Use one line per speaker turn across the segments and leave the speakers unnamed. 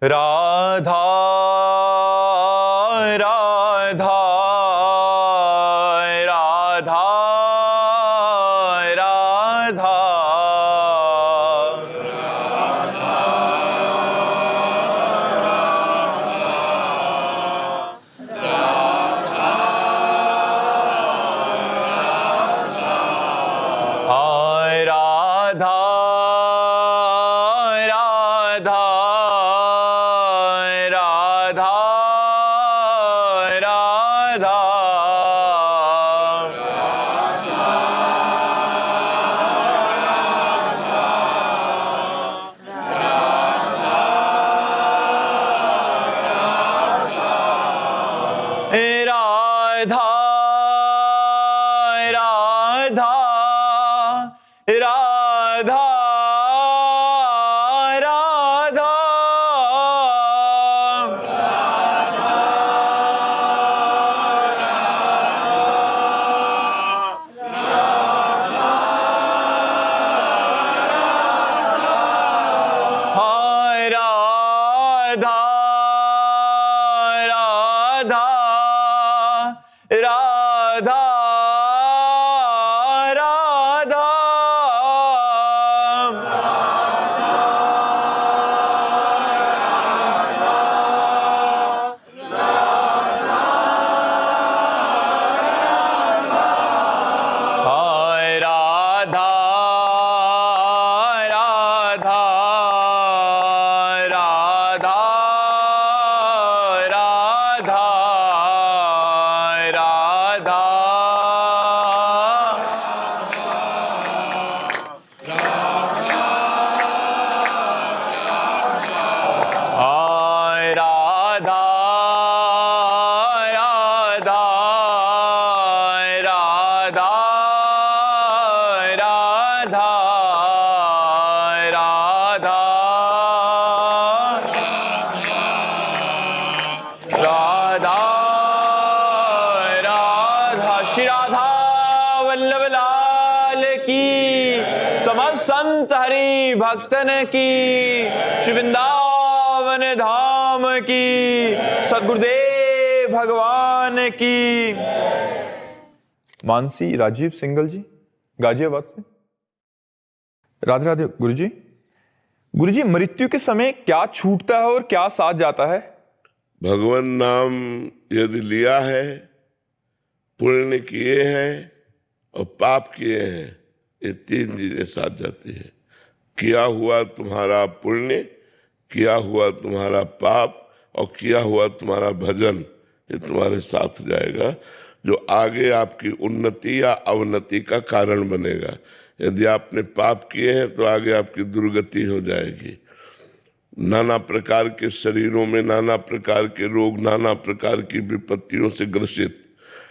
राधा राधा राधा राधा राधा राधा राधा राधा राधा राधा राधा राधा हाय राधा राधा राधा राधा हाय राधा राधा राधा राधा राधा हाय राधा राधा राधा राधा राधा राधा राधा श्री राधा वल्लभ लाल की, समस्त संत हरि भक्तन की, श्री वृंदावन धाम की, सद्गुरुदेव भगवान की। मानसी राजीव सिंगल जी, गाजियाबाद से। राधे राधे गुरुजी। गुरुजी, मृत्यु के समय क्या छूटता है और क्या साथ जाता है?
भगवान नाम यदि लिया है, पुण्य किए हैं और पाप किए हैं, ये तीन चीजें साथ जाती है। किया हुआ तुम्हारा पुण्य, किया हुआ तुम्हारा पाप और किया हुआ तुम्हारा भजन, ये तुम्हारे साथ जाएगा, जो आगे आपकी उन्नति या अवनति का कारण बनेगा। यदि आपने पाप किए हैं तो आगे आपकी दुर्गति हो जाएगी। नाना प्रकार के शरीरों में नाना प्रकार के रोग, नाना प्रकार की विपत्तियों से ग्रसित।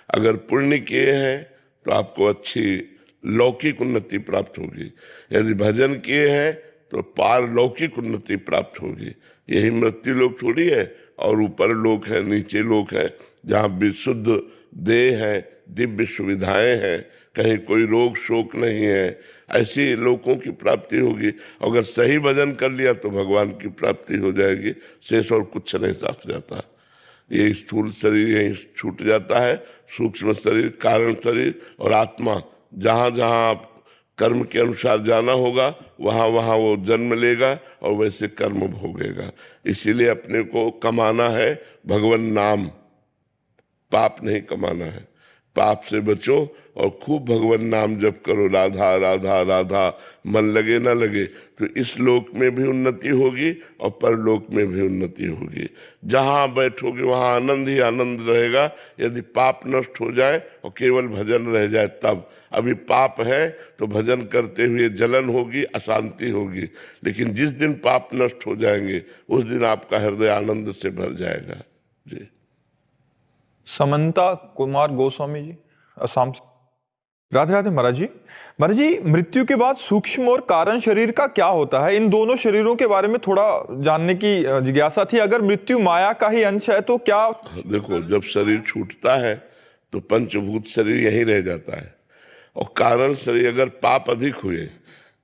अगर पुण्य किए हैं तो आपको अच्छी लौकिक उन्नति प्राप्त होगी, यदि भजन किए हैं तो पारलौकिक उन्नति प्राप्त होगी। यही मृत्यु लोक थोड़ी है, और ऊपर लोक है, नीचे लोक है, जहाँ विशुद्ध देह है, दिव्य सुविधाएं हैं, कहीं कोई रोग शोक नहीं है, ऐसी लोगों की प्राप्ति होगी। अगर सही भजन कर लिया तो भगवान की प्राप्ति हो जाएगी, शेष और कुछ नहीं साथ जाता। ये स्थूल शरीर यहीं छूट जाता है, सूक्ष्म शरीर, कारण शरीर और आत्मा, जहाँ जहाँ आप कर्म के अनुसार जाना होगा वहाँ वहाँ वो जन्म लेगा और वैसे कर्म भोगेगा। इसीलिए अपने को कमाना है भगवान नाम, पाप नहीं कमाना है। पाप से बचो और खूब भगवान नाम जप करो, राधा राधा राधा, मन लगे ना लगे तो इस लोक में भी उन्नति होगी और परलोक में भी उन्नति होगी। जहाँ बैठोगे वहाँ आनंद ही आनंद रहेगा। यदि पाप नष्ट हो जाए और केवल भजन रह जाए तब। अभी पाप है तो भजन करते हुए जलन होगी, अशांति होगी, लेकिन जिस दिन पाप नष्ट हो जाएंगे उस दिन आपका हृदय आनंद से भर जाएगा। जी।
समंता कुमार गोस्वामी जी, असम से। राधे राधे महाराज जी। महाराज जी, मृत्यु के बाद सूक्ष्म और कारण शरीर का क्या होता है? इन दोनों शरीरों के बारे में थोड़ा जानने की जिज्ञासा थी। अगर मृत्यु माया का ही अंश है तो क्या?
देखो, जब शरीर छूटता है तो पंचभूत शरीर यहीं रह जाता है, और कारण शरीर अगर पाप अधिक हुए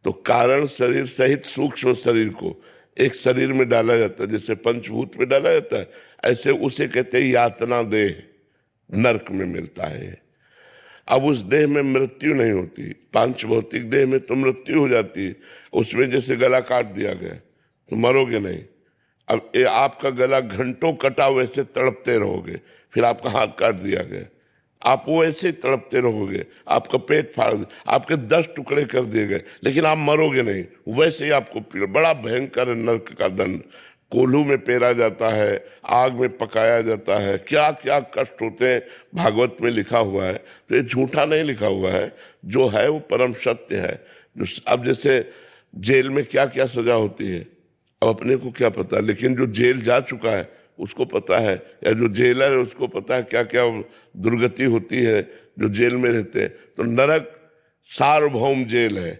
तो कारण शरीर सहित सूक्ष्म शरीर को एक शरीर में डाला जाता है, जैसे पंचभूत में डाला जाता है, ऐसे उसे कहते हैं यातना देह, नरक में मिलता है। अब उस देह में मृत्यु नहीं होती, पांच भौतिक देह में तो मृत्यु हो जाती है, उसमें जैसे गला काट दिया गया तो मरोगे नहीं। अब आपका गला घंटों कटा, वैसे तड़पते रहोगे। फिर आपका हाथ काट दिया गया, आप वो ऐसे ही तड़पते रहोगे। आपका पेट फाड़, आपके 10 टुकड़े कर दिए गए, लेकिन आप मरोगे नहीं, वैसे ही आपको पीड़ा। बड़ा भयंकर नरक का दंड, कोल्हू में पेरा जाता है, आग में पकाया जाता है, क्या क्या कष्ट होते हैं, भागवत में लिखा हुआ है। तो ये झूठा नहीं लिखा हुआ है, जो है वो परम सत्य है। अब जैसे जेल में क्या क्या सजा होती है, अब अपने को क्या पता, लेकिन जो जेल जा चुका है उसको पता है, या जो जेलर है उसको पता है क्या क्या दुर्गति होती है जो जेल में रहते हैं। तो नरक सार्वभौम जेल है,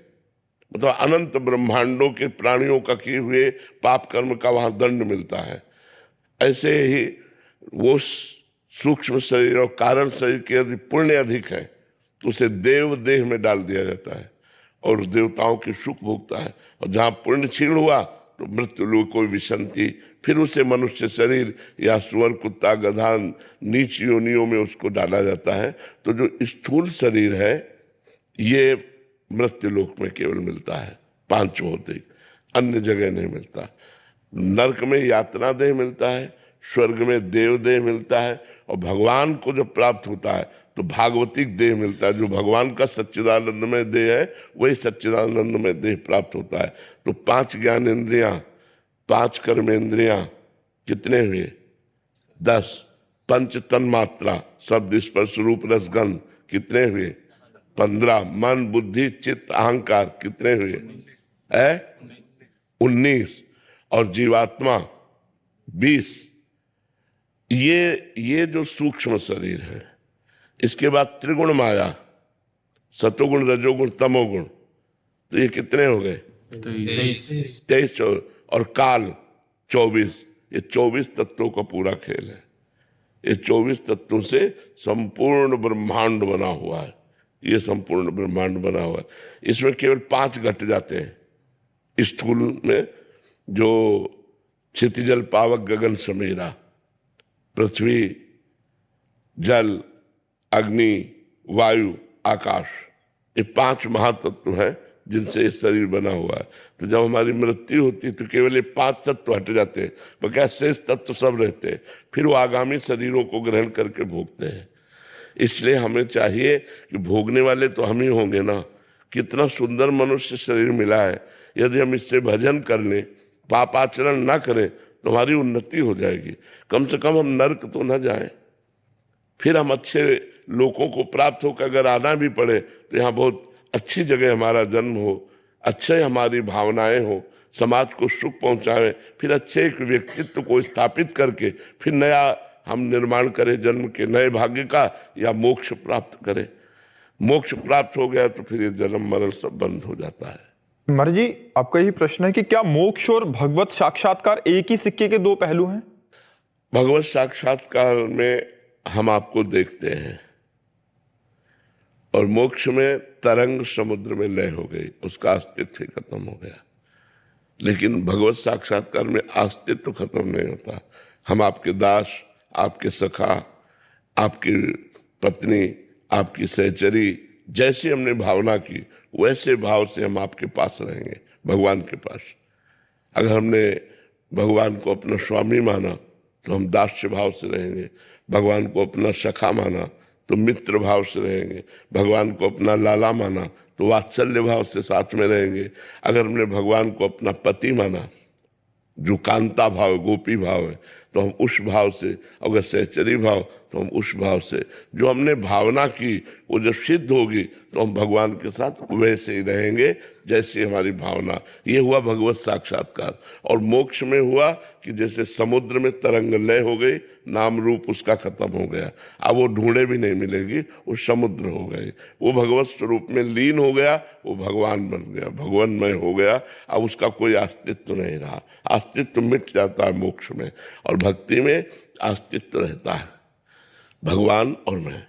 मतलब अनंत ब्रह्मांडों के प्राणियों का किए हुए पाप कर्म का वहां दंड मिलता है। ऐसे ही वो सूक्ष्म शरीर और कारण शरीर के यदि पुण्य अधिक है तो उसे देव देह में डाल दिया जाता है और देवताओं के सुख भोगता है। और जहाँ पुण्य क्षीण हुआ तो मृत्यु लोक कोई विसंति, फिर उसे मनुष्य शरीर या सुअर, कुत्ता, गधा, नीच योनियों में उसको डाला जाता है। तो जो स्थूल शरीर है ये मृत्यु लोक में केवल मिलता है, पांच भौतिक, अन्य जगह नहीं मिलता। नरक में यातना देह मिलता है, स्वर्ग में देव देह मिलता है, और भगवान को जब प्राप्त होता है तो भागवतिक देह मिलता है। जो भगवान का सच्चिदानंदमय देह है वही सच्चिदानंदमय देह प्राप्त होता है। तो 5 ज्ञान इंद्रियां, 5 कर्मेंद्रियां कितने हुए? 10। 5 तन मात्रा, शब्द, स्पर्श, रूप, रसगंध कितने हुए? 15। मन, बुद्धि, चित्त, अहंकार कितने हुए? 19। और जीवात्मा 20। ये जो सूक्ष्म शरीर है, इसके बाद त्रिगुण माया, सतोगुण, रजोगुण, तमोगुण, तो ये कितने हो गए? 23। और काल 24। ये 24 तत्वों का पूरा खेल है। ये 24 तत्वों से संपूर्ण ब्रह्मांड बना हुआ है। ये संपूर्ण ब्रह्मांड बना हुआ है। इसमें केवल 5 घट जाते हैं स्थूल में, जो क्षितिजल पावक गगन समीरा, पृथ्वी, जल, अग्नि, वायु, आकाश, ये 5 महातत्व हैं जिनसे ये शरीर बना हुआ है। तो जब हमारी मृत्यु होती है तो केवल ये 5 तत्व हट जाते हैं, बल्कि शेष तत्व सब रहते हैं। फिर वो आगामी शरीरों को ग्रहण करके भोगते हैं। इसलिए हमें चाहिए कि भोगने वाले तो हम ही होंगे ना। कितना सुंदर मनुष्य शरीर मिला है, यदि हम इससे भजन कर लें, पाप आचरण ना करें तो हमारी उन्नति हो जाएगी। कम से कम हम नरक तो ना जाएं। फिर हम अच्छे लोगों को प्राप्त होकर अगर आना भी पड़े तो यहाँ बहुत अच्छी जगह हमारा जन्म हो, अच्छे हमारी भावनाएं हो, समाज को सुख पहुंचाएं, फिर अच्छे एक व्यक्तित्व को स्थापित करके फिर नया हम निर्माण करें जन्म के नए भाग्य का, या मोक्ष प्राप्त करें। मोक्ष प्राप्त हो गया तो फिर ये जन्म मरण सब बंद हो जाता है।
महाराज जी, आपका यही प्रश्न है कि क्या मोक्ष और भगवत साक्षात्कार एक ही सिक्के के 2 पहलू हैं?
भगवत साक्षात्कार में हम आपको देखते हैं और मोक्ष में तरंग समुद्र में लय हो गई, उसका अस्तित्व खत्म हो गया। लेकिन भगवत साक्षात्कार में अस्तित्व खत्म नहीं होता। हम आपके दास, आपके सखा, आपकी पत्नी, आपकी सहचरी, जैसी हमने भावना की वैसे भाव से हम आपके पास रहेंगे, भगवान के पास। अगर हमने भगवान को अपना स्वामी माना तो हम दास्य भाव से रहेंगे, भगवान को अपना सखा माना तो मित्र भाव से रहेंगे, भगवान को अपना लाला माना तो वात्सल्य भाव से साथ में रहेंगे। अगर हमने भगवान को अपना पति माना, जो कांता भाव, गोपी भाव है, तो हम उस भाव से, अगर सहचरी भाव तो हम उस भाव से। जो हमने भावना की वो जब सिद्ध होगी तो हम भगवान के साथ वैसे ही रहेंगे जैसी हमारी भावना। ये हुआ भगवत साक्षात्कार। और मोक्ष में हुआ कि जैसे समुद्र में तरंग लय हो गई, नाम रूप उसका खत्म हो गया, अब वो ढूंढे भी नहीं मिलेगी, वो समुद्र हो गए, वो भगवत स्वरूप में लीन हो गया, वो भगवान बन गया, भगवानमय हो गया। अब उसका कोई अस्तित्व नहीं रहा। अस्तित्व मिट जाता है मोक्ष में, और भक्ति में अस्तित्व रहता है, भगवान और मैं।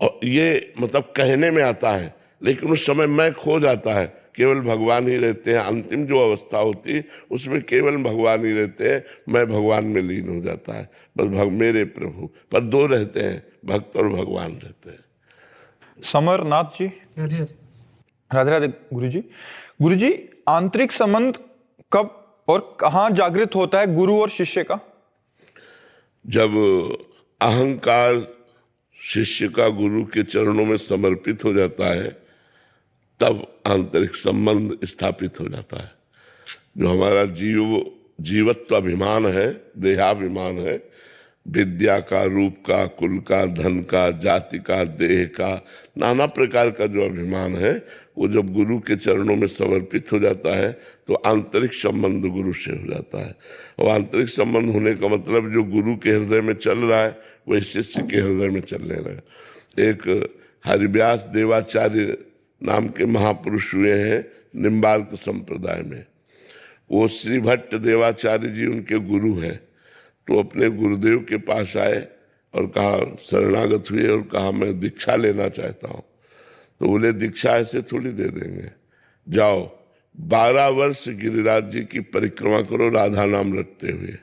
और ये मतलब कहने में आता है, लेकिन उस समय मैं खो जाता है केवल भगवान ही रहते हैं। अंतिम जो अवस्था होती है उसमें केवल भगवान ही रहते हैं, मैं भगवान में लीन हो जाता है, बस मेरे प्रभु। पर दो रहते हैं, भक्त और भगवान रहते हैं।
समरनाथ जी,
राधे
राधे राधे गुरु जी, आंतरिक संबंध कब और कहाँ जागृत होता है गुरु और शिष्य का?
जब अहंकार शिष्य का गुरु के चरणों में समर्पित हो जाता है, तब आंतरिक संबंध स्थापित हो जाता है। जो हमारा जीवत्व अभिमान है, देहाभिमान है, विद्या का, रूप का, कुल का, धन का, जाति का, देह का, नाना प्रकार का जो अभिमान है, वो जब गुरु के चरणों में समर्पित हो जाता है तो आंतरिक संबंध गुरु से हो जाता है। और आंतरिक संबंध होने का मतलब जो गुरु के हृदय में चल रहा है वही शिष्य के हृदय में चलने लगा। एक हरिव्यास देवाचार्य नाम के महापुरुष हुए हैं निम्बार्क संप्रदाय में। वो श्री भट्ट देवाचार्य जी उनके गुरु हैं। तो अपने गुरुदेव के पास आए और कहा, शरणागत हुए और कहा मैं दीक्षा लेना चाहता हूँ। तो बोले दीक्षा ऐसे थोड़ी दे देंगे, जाओ 12 वर्ष गिरिराज जी की परिक्रमा करो राधा नाम रटते हुए।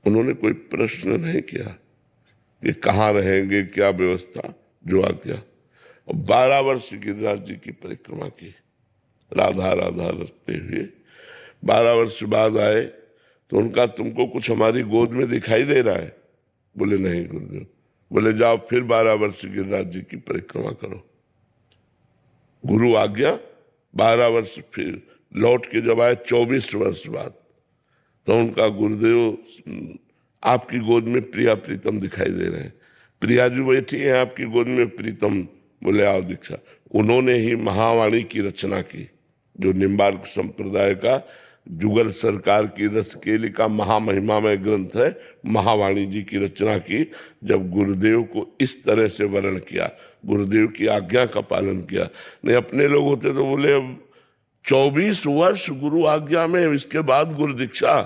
उन्होंने कोई प्रश्न नहीं किया कि कहाँ रहेंगे, क्या व्यवस्था, जो आज्ञा। और 12 वर्ष गिरिराज जी की परिक्रमा की राधा राधा रटते हुए। 12 वर्ष बाद आए तो उनका, तुमको कुछ हमारी गोद में दिखाई दे रहा है? बोले नहीं गुरुदेव। बोले जाओ फिर 12 वर्ष गिरिराज जी की परिक्रमा करो। गुरु आज्ञा। 12 वर्ष फिर लौट के जब आए 24 वर्ष बाद, तो उनका गुरुदेव आपकी गोद में प्रिया प्रीतम दिखाई दे रहे हैं। प्रिया जी बैठी है आपकी गोद में, प्रीतम। बोले आओ दीक्षा। उन्होंने ही महावाणी की रचना की, जो निम्बार्क संप्रदाय का जुगल सरकार की रसकेली का महामहिमामय ग्रंथ है। महावाणी जी की रचना की। जब गुरुदेव को इस तरह से वर्ण किया, गुरुदेव की आज्ञा का पालन किया। नहीं अपने लोग होते तो बोले अब 24 वर्ष गुरु आज्ञा में, इसके बाद गुरु दीक्षा।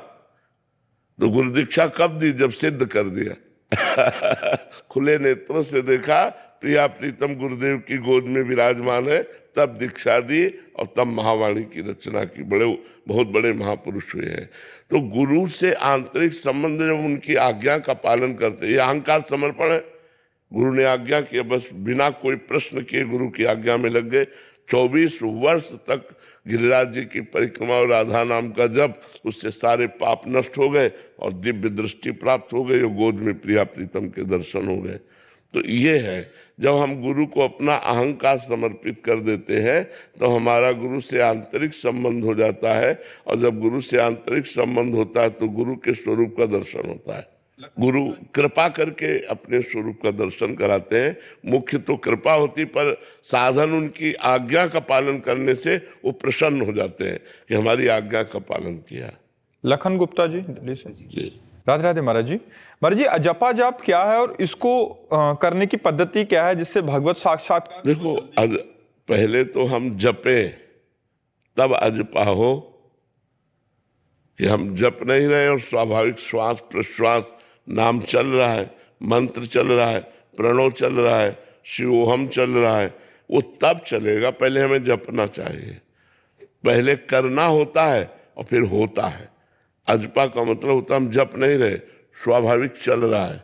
तो गुरु दीक्षा कब दी? जब सिद्ध कर दिया। खुले नेत्रों से देखा प्रिया प्रीतम गुरुदेव की गोद में विराजमान है, तब दीक्षा दी और तब महावाणी की रचना की। बहुत बड़े महापुरुष हुए हैं। तो गुरु से आंतरिक संबंध जब उनकी आज्ञा का पालन करते, ये अहंकार समर्पण है। गुरु ने आज्ञा किया, बस बिना कोई प्रश्न किए गुरु की आज्ञा में लग गए। 24 वर्ष तक गिरिराज जी की परिक्रमा और राधा नाम का जप, उससे सारे पाप नष्ट हो गए और दिव्य दृष्टि प्राप्त हो गई और गोद में प्रिया प्रीतम के दर्शन हो गए। तो ये है, जब हम गुरु को अपना अहंकार समर्पित कर देते हैं तो हमारा गुरु से आंतरिक संबंध हो जाता है। और जब गुरु से आंतरिक संबंध होता है तो गुरु के स्वरूप का दर्शन होता है। गुरु कृपा करके अपने स्वरूप का दर्शन कराते हैं। मुख्य तो कृपा होती, पर साधन उनकी आज्ञा का पालन करने से वो प्रसन्न हो जाते हैं कि हमारी आज्ञा का पालन किया।
लखन गुप्ता जी दिल्ली से।
जी
राधे राधे महाराज जी। महाराज जी, जपा जाप क्या है और इसको करने की पद्धति क्या है जिससे भगवत साक्षात्कार?
देखो, पहले तो हम जपे तब अजपा हो, कि हम जप नहीं रहे और स्वाभाविक श्वास प्रश्वास नाम चल रहा है, मंत्र चल रहा है, प्रणव चल रहा है, शिवोहम चल रहा है, वो तब चलेगा। पहले हमें जपना चाहिए, पहले करना होता है और फिर होता है। अजपा का मतलब होता है हम जप नहीं रहे, स्वाभाविक चल रहा है।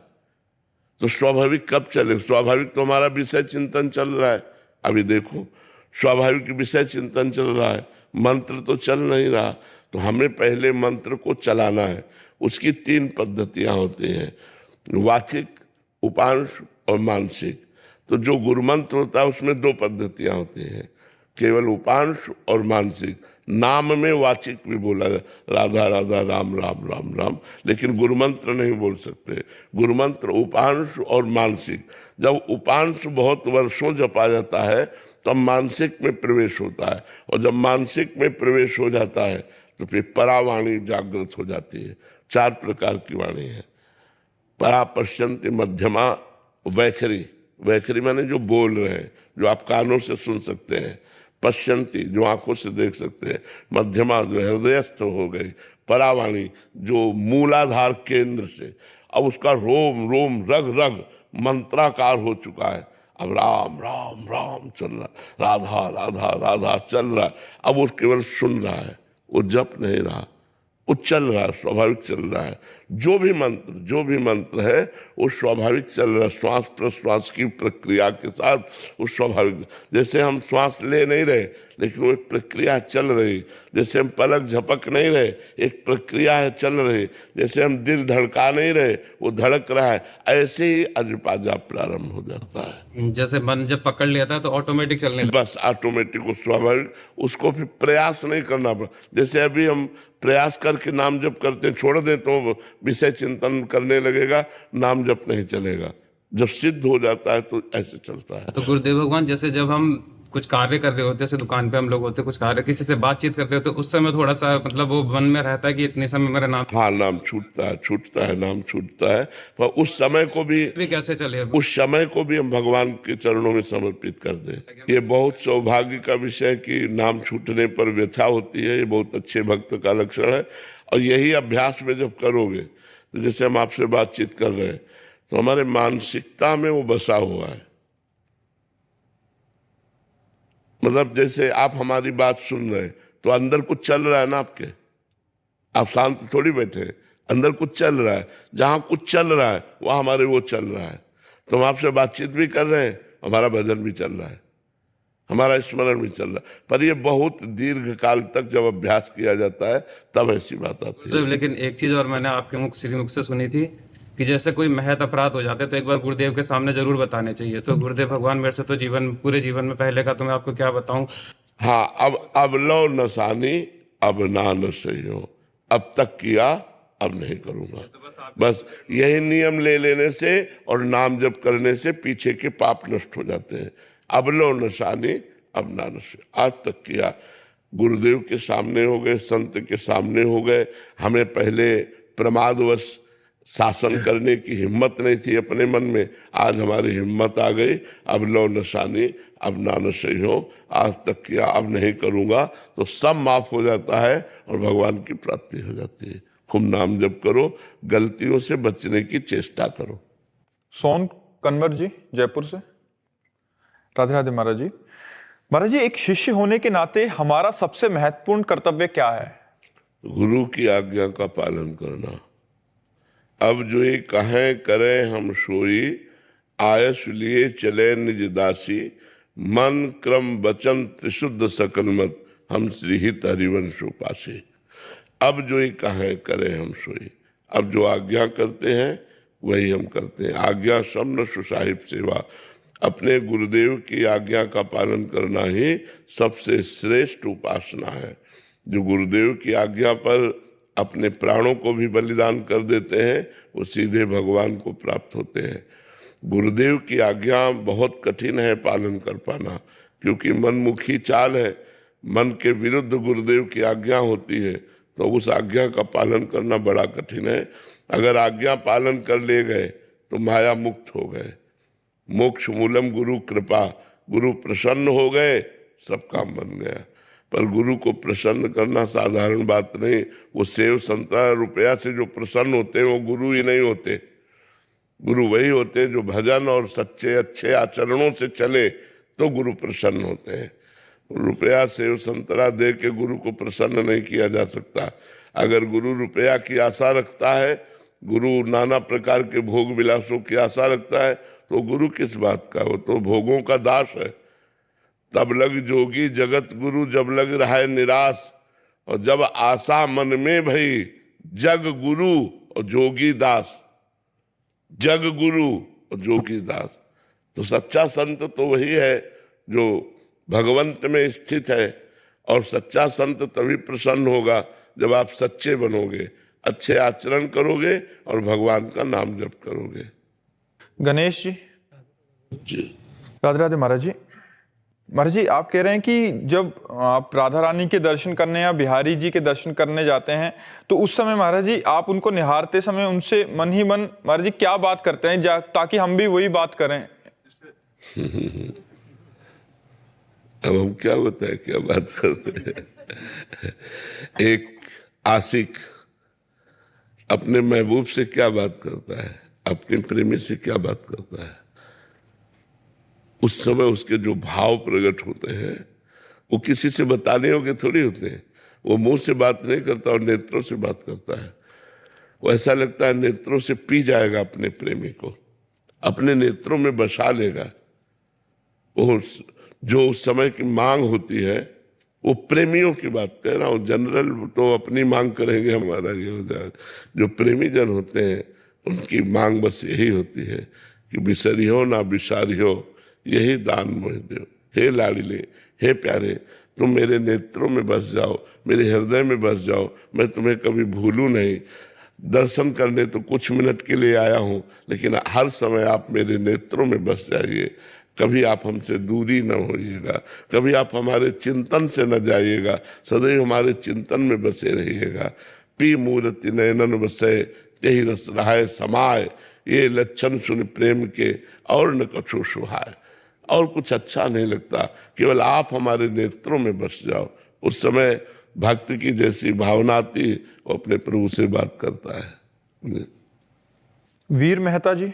तो स्वाभाविक कब चले? स्वाभाविक तो हमारा विषय चिंतन चल रहा है। अभी देखो, स्वाभाविक विषय चिंतन चल रहा है, मंत्र तो चल नहीं रहा। तो हमें पहले मंत्र को चलाना है। उसकी 3 पद्धतियां होती हैं, वाचिक, उपांश और मानसिक। तो जो गुरु मंत्र होता है उसमें 2 पद्धतियां होती हैं, केवल उपांश और मानसिक। नाम में वाचिक भी बोला राधा राधा राम राम राम राम, लेकिन गुरु मंत्र नहीं बोल सकते। गुरु मंत्र उपांश और मानसिक। जब उपांश बहुत वर्षों जपा जाता है तब मानसिक में प्रवेश होता है, और जब मानसिक में प्रवेश हो जाता है तो फिर परावाणी जागृत हो जाती है। 4 प्रकार की वाणी है। परा, पश्यंती, मध्यमा, वैखरी। वैखरी माने जो बोल रहे हैं, जो आप कानों से सुन सकते हैं। पश्यंती, जो आंखों से देख सकते हैं। मध्यमा, जो हृदयस्थ हो गई। परावाणी, जो मूलाधार केंद्र से अब उसका रोम रोम रग रग मंत्राकार हो चुका है। अब राम राम राम चल रहा, राधा राधा राधा चल रहा। अब वो केवल सुन रहा है, वो जप नहीं रहा, वो चल रहा है, स्वाभाविक चल रहा है। जो भी मंत्र है वो स्वाभाविक चल रहा है, श्वास प्रश्वास की प्रक्रिया के साथ वो स्वाभाविक। जैसे हम श्वास ले नहीं रहे लेकिन वो एक प्रक्रिया चल रही, जैसे हम पलक झपक नहीं रहे, एक प्रक्रिया है चल रही, जैसे हम दिल धड़का नहीं रहे वो धड़क रहा है, ऐसे ही अजपाजा प्रारंभ हो जाता है।
जैसे मन जब पकड़ लिया था तो ऑटोमेटिक चलने लगा।
बस ऑटोमेटिक वो स्वाभाविक, उसको फिर प्रयास नहीं करना पड़ा। जैसे अभी हम प्रयास करके नाम जप करते हैं, छोड़ दें तो विषय चिंतन करने लगेगा, नाम जप नहीं चलेगा। जब सिद्ध हो जाता है तो ऐसे चलता है।
तो गुरुदेव भगवान, जैसे जब हम कुछ कार्य कर रहे होते हैं, जैसे दुकान पे हम लोग होते हैं, कुछ कार्य किसी से बातचीत कर रहे होते हैं, उस समय थोड़ा सा मतलब वो मन में रहता है कि इतने समय मेरा नाम
हाँ, नाम छूटता है, नाम छूटता है। पर उस समय को भी
कैसे चले।
उस समय को भी हम भगवान के चरणों में समर्पित कर दें। ये बहुत सौभाग्य का विषय कि नाम छूटने पर व्यथा होती है, ये बहुत अच्छे भक्त का लक्षण है। और यही अभ्यास में जब करोगे, तो जैसे हम आपसे बातचीत कर रहे हैं तो हमारे मानसिकता में वो बसा हुआ है। मतलब जैसे आप हमारी बात सुन रहे हैं तो अंदर कुछ चल रहा है ना आपके, आप शांत थोड़ी बैठे, अंदर कुछ चल रहा है। जहां कुछ चल रहा है वहां हमारे वो चल रहा है। तो हम आपसे बातचीत भी कर रहे हैं, हमारा भजन भी चल रहा है, हमारा स्मरण भी चल रहा है। पर ये बहुत दीर्घ काल तक जब अभ्यास किया जाता है तब ऐसी बात आती है।
लेकिन एक चीज और मैंने आपके श्रीमुख से सुनी थी कि जैसे कोई महत अपराध हो जाते तो एक बार गुरुदेव के सामने जरूर बताने चाहिए। तो गुरुदेव भगवान, मेरे से तो पूरे जीवन में पहले का तो मैं आपको क्या बताऊं।
हाँ, अब लो नसानी अब ना न सही हो, अब तक किया अब नहीं करूंगा। बस यही नियम ले लेने से और नाम जप करने से पीछे के पाप नष्ट हो जाते हैं। अब लो नशानी अब ना नशे, आज तक किया। गुरुदेव के सामने हो गए, संत के सामने हो गए। हमें पहले प्रमादवश शासन करने की हिम्मत नहीं थी अपने मन में, आज हमारी हिम्मत आ गई। अब लो नशानी अब ना नशे हो, आज तक किया अब नहीं करूंगा, तो सब माफ हो जाता है और भगवान की प्राप्ति हो जाती है। खूब नाम जप करो, गलतियों से बचने की चेष्टा करो।
सोन कन्वर जी जयपुर से। राधे राधे महाराज जी। महाराज जी, एक शिष्य होने के नाते हमारा सबसे महत्वपूर्ण कर्तव्य क्या है?
गुरु की आज्ञा का पालन करना। अब जो ये कहें करें हम सोई, आयस लिए चले निज दासी, मन क्रम वचन त्रिशुद्ध सकल मत, हम श्रीहित हरिवंश उपासी। अब जो ये कहें करें हम सोई, अब जो आज्ञा करते हैं वही हम करते हैं। आज्ञा समन सुसाहिब सेवा, अपने गुरुदेव की आज्ञा का पालन करना ही सबसे श्रेष्ठ उपासना है। जो गुरुदेव की आज्ञा पर अपने प्राणों को भी बलिदान कर देते हैं वो सीधे भगवान को प्राप्त होते हैं। गुरुदेव की आज्ञा बहुत कठिन है पालन कर पाना, क्योंकि मनमुखी चाल है। मन के विरुद्ध गुरुदेव की आज्ञा होती है तो उस आज्ञा का पालन करना बड़ा कठिन है। अगर आज्ञा पालन कर ले गए तो माया मुक्त हो गए। मोक्ष मूलम गुरु कृपा, गुरु प्रसन्न हो गए सब काम बन गया। पर गुरु को प्रसन्न करना साधारण बात नहीं। वो सेव संतरा रुपया से जो प्रसन्न होते हैं वो गुरु ही नहीं होते। गुरु वही होते हैं जो भजन और सच्चे अच्छे आचरणों से चले तो गुरु प्रसन्न होते हैं। रुपया सेव संतरा दे के गुरु को प्रसन्न नहीं किया जा सकता। अगर गुरु रुपया की आशा रखता है, गुरु नाना प्रकार के भोग विलासों की आशा रखता है, तो गुरु किस बात का? वो तो भोगों का दास है। तब लग जोगी जगत गुरु, जब लग रहा है निराश, और जब आशा मन में भई, जग गुरु और जोगी दास। जग गुरु और जोगी दास। तो सच्चा संत तो वही है जो भगवंत में स्थित है, और सच्चा संत तभी प्रसन्न होगा जब आप सच्चे बनोगे, अच्छे आचरण करोगे और भगवान का नाम जप करोगे।
गणेश जी।
जी
राधे राधे महाराज जी। महाराज जी, आप कह रहे हैं कि जब आप राधा रानी के दर्शन करने या बिहारी जी के दर्शन करने जाते हैं तो उस समय महाराज जी आप उनको निहारते समय उनसे मन ही मन महाराज जी क्या बात करते हैं ताकि हम भी वही बात करें?
अब हम क्या बताएं क्या बात करते हैं। एक आशिक अपने महबूब से क्या बात करता है, अपने प्रेमी से क्या बात करता है? उस समय उसके जो भाव प्रकट होते हैं वो किसी से बताने योग्य थोड़ी होते हैं। वो मुंह से बात नहीं करता और नेत्रों से बात करता है। वो ऐसा लगता है नेत्रों से पी जाएगा अपने प्रेमी को, अपने नेत्रों में बसा लेगा। वो जो उस समय की मांग होती है, वो प्रेमियों की बात कह रहा हूँ, जनरल तो अपनी मांग करेंगे, हमारा ये हो जाएगा। जो प्रेमी जन होते हैं उनकी मांग बस यही होती है कि बिसरियो ना बिसारियो, यही दान मोह दो। हे लाडले, हे प्यारे, तुम मेरे नेत्रों में बस जाओ, मेरे हृदय में बस जाओ, मैं तुम्हें कभी भूलूं नहीं। दर्शन करने तो कुछ मिनट के लिए आया हूँ, लेकिन हर समय आप मेरे नेत्रों में बस जाइए। कभी आप हमसे दूरी न होइएगा, कभी आप हमारे चिंतन से न जाइएगा, सदैव हमारे चिंतन में बसे रहिएगा। पी मूर्ति नयनन बसे, यही रस रहाय समाय, ये लक्षण सुन प्रेम के और न कछु सुहाय। और कुछ अच्छा नहीं लगता, केवल आप हमारे नेत्रों में बस जाओ। उस समय भक्ति की जैसी भावना आती, वो अपने प्रभु से बात करता है।
वीर मेहता जी,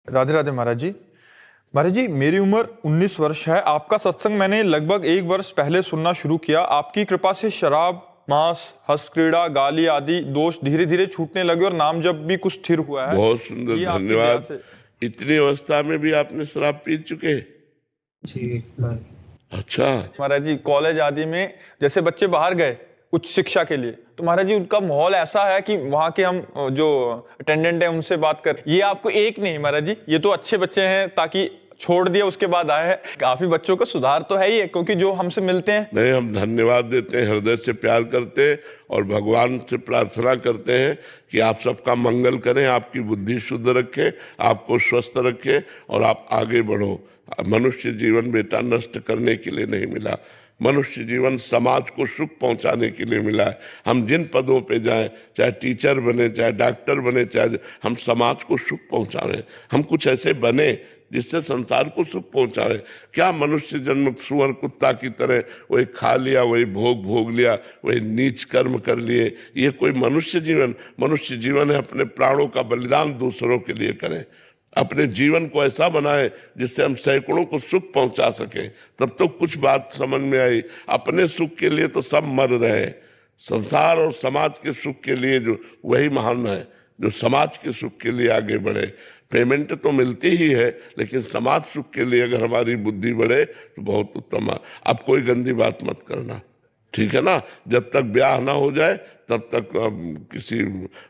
राधे राधे महाराज जी। महाराज जी, मेरी उम्र 19 वर्ष है। आपका सत्संग मैंने लगभग 1 वर्ष पहले सुनना शुरू किया। आपकी कृपा से शराब, मांस, हंस क्रीड़ा, गाली आदि दोष धीरे धीरे छूटने लगे और नाम जब भी कुछ स्थिर हुआ है।
बहुत सुंदर,
ये आपकी
धन्यवाद।
दया से।
इतनी अवस्था में भी आपने शराब पी चुके?
जी।
अच्छा।
महाराज जी, कॉलेज आदि में जैसे बच्चे बाहर गए उच्च शिक्षा के लिए, तो महाराज जी उनका माहौल ऐसा है कि वहाँ के हम जो अटेंडेंट है उनसे बात कर, ये आपको एक नहीं महाराज जी, ये तो अच्छे बच्चे हैं ताकि छोड़ दिया उसके बाद आए हैं। काफी बच्चों का सुधार तो है ही है, क्योंकि जो हमसे मिलते हैं।
नहीं, हम धन्यवाद देते हैं, हृदय से प्यार करते हैं और भगवान से प्रार्थना करते हैं कि आप सबका मंगल करें, आपकी बुद्धि शुद्ध रखें, आपको स्वस्थ रखें और आप आगे बढ़ो। मनुष्य जीवन बेटा नष्ट करने के लिए नहीं मिला, मनुष्य जीवन समाज को सुख पहुंचाने के लिए मिला है। हम जिन पदों पे जाएं, चाहे टीचर बने, चाहे डॉक्टर बने, चाहे हम समाज को सुख पहुंचावें। हम कुछ ऐसे बने जिससे संसार को सुख पहुंचावे। क्या मनुष्य जन्म सुअर कुत्ता की तरह वही खा लिया, वही भोग लिया, वही नीच कर्म कर लिए? ये कोई मनुष्य जीवन? मनुष्य जीवन है अपने प्राणों का बलिदान दूसरों के लिए करें, अपने जीवन को ऐसा बनाए जिससे हम सैकड़ों को सुख पहुंचा सकें। तब तो कुछ बात समझ में आई। अपने सुख के लिए तो सब मर रहे हैं, संसार और समाज के सुख के लिए जो वही महान है जो समाज के सुख के लिए आगे बढ़े। पेमेंट तो मिलती ही है, लेकिन समाज सुख के लिए अगर हमारी बुद्धि बढ़े तो बहुत उत्तम है। अब कोई गंदी बात मत करना, ठीक है ना? जब तक ब्याह ना हो जाए तब तक किसी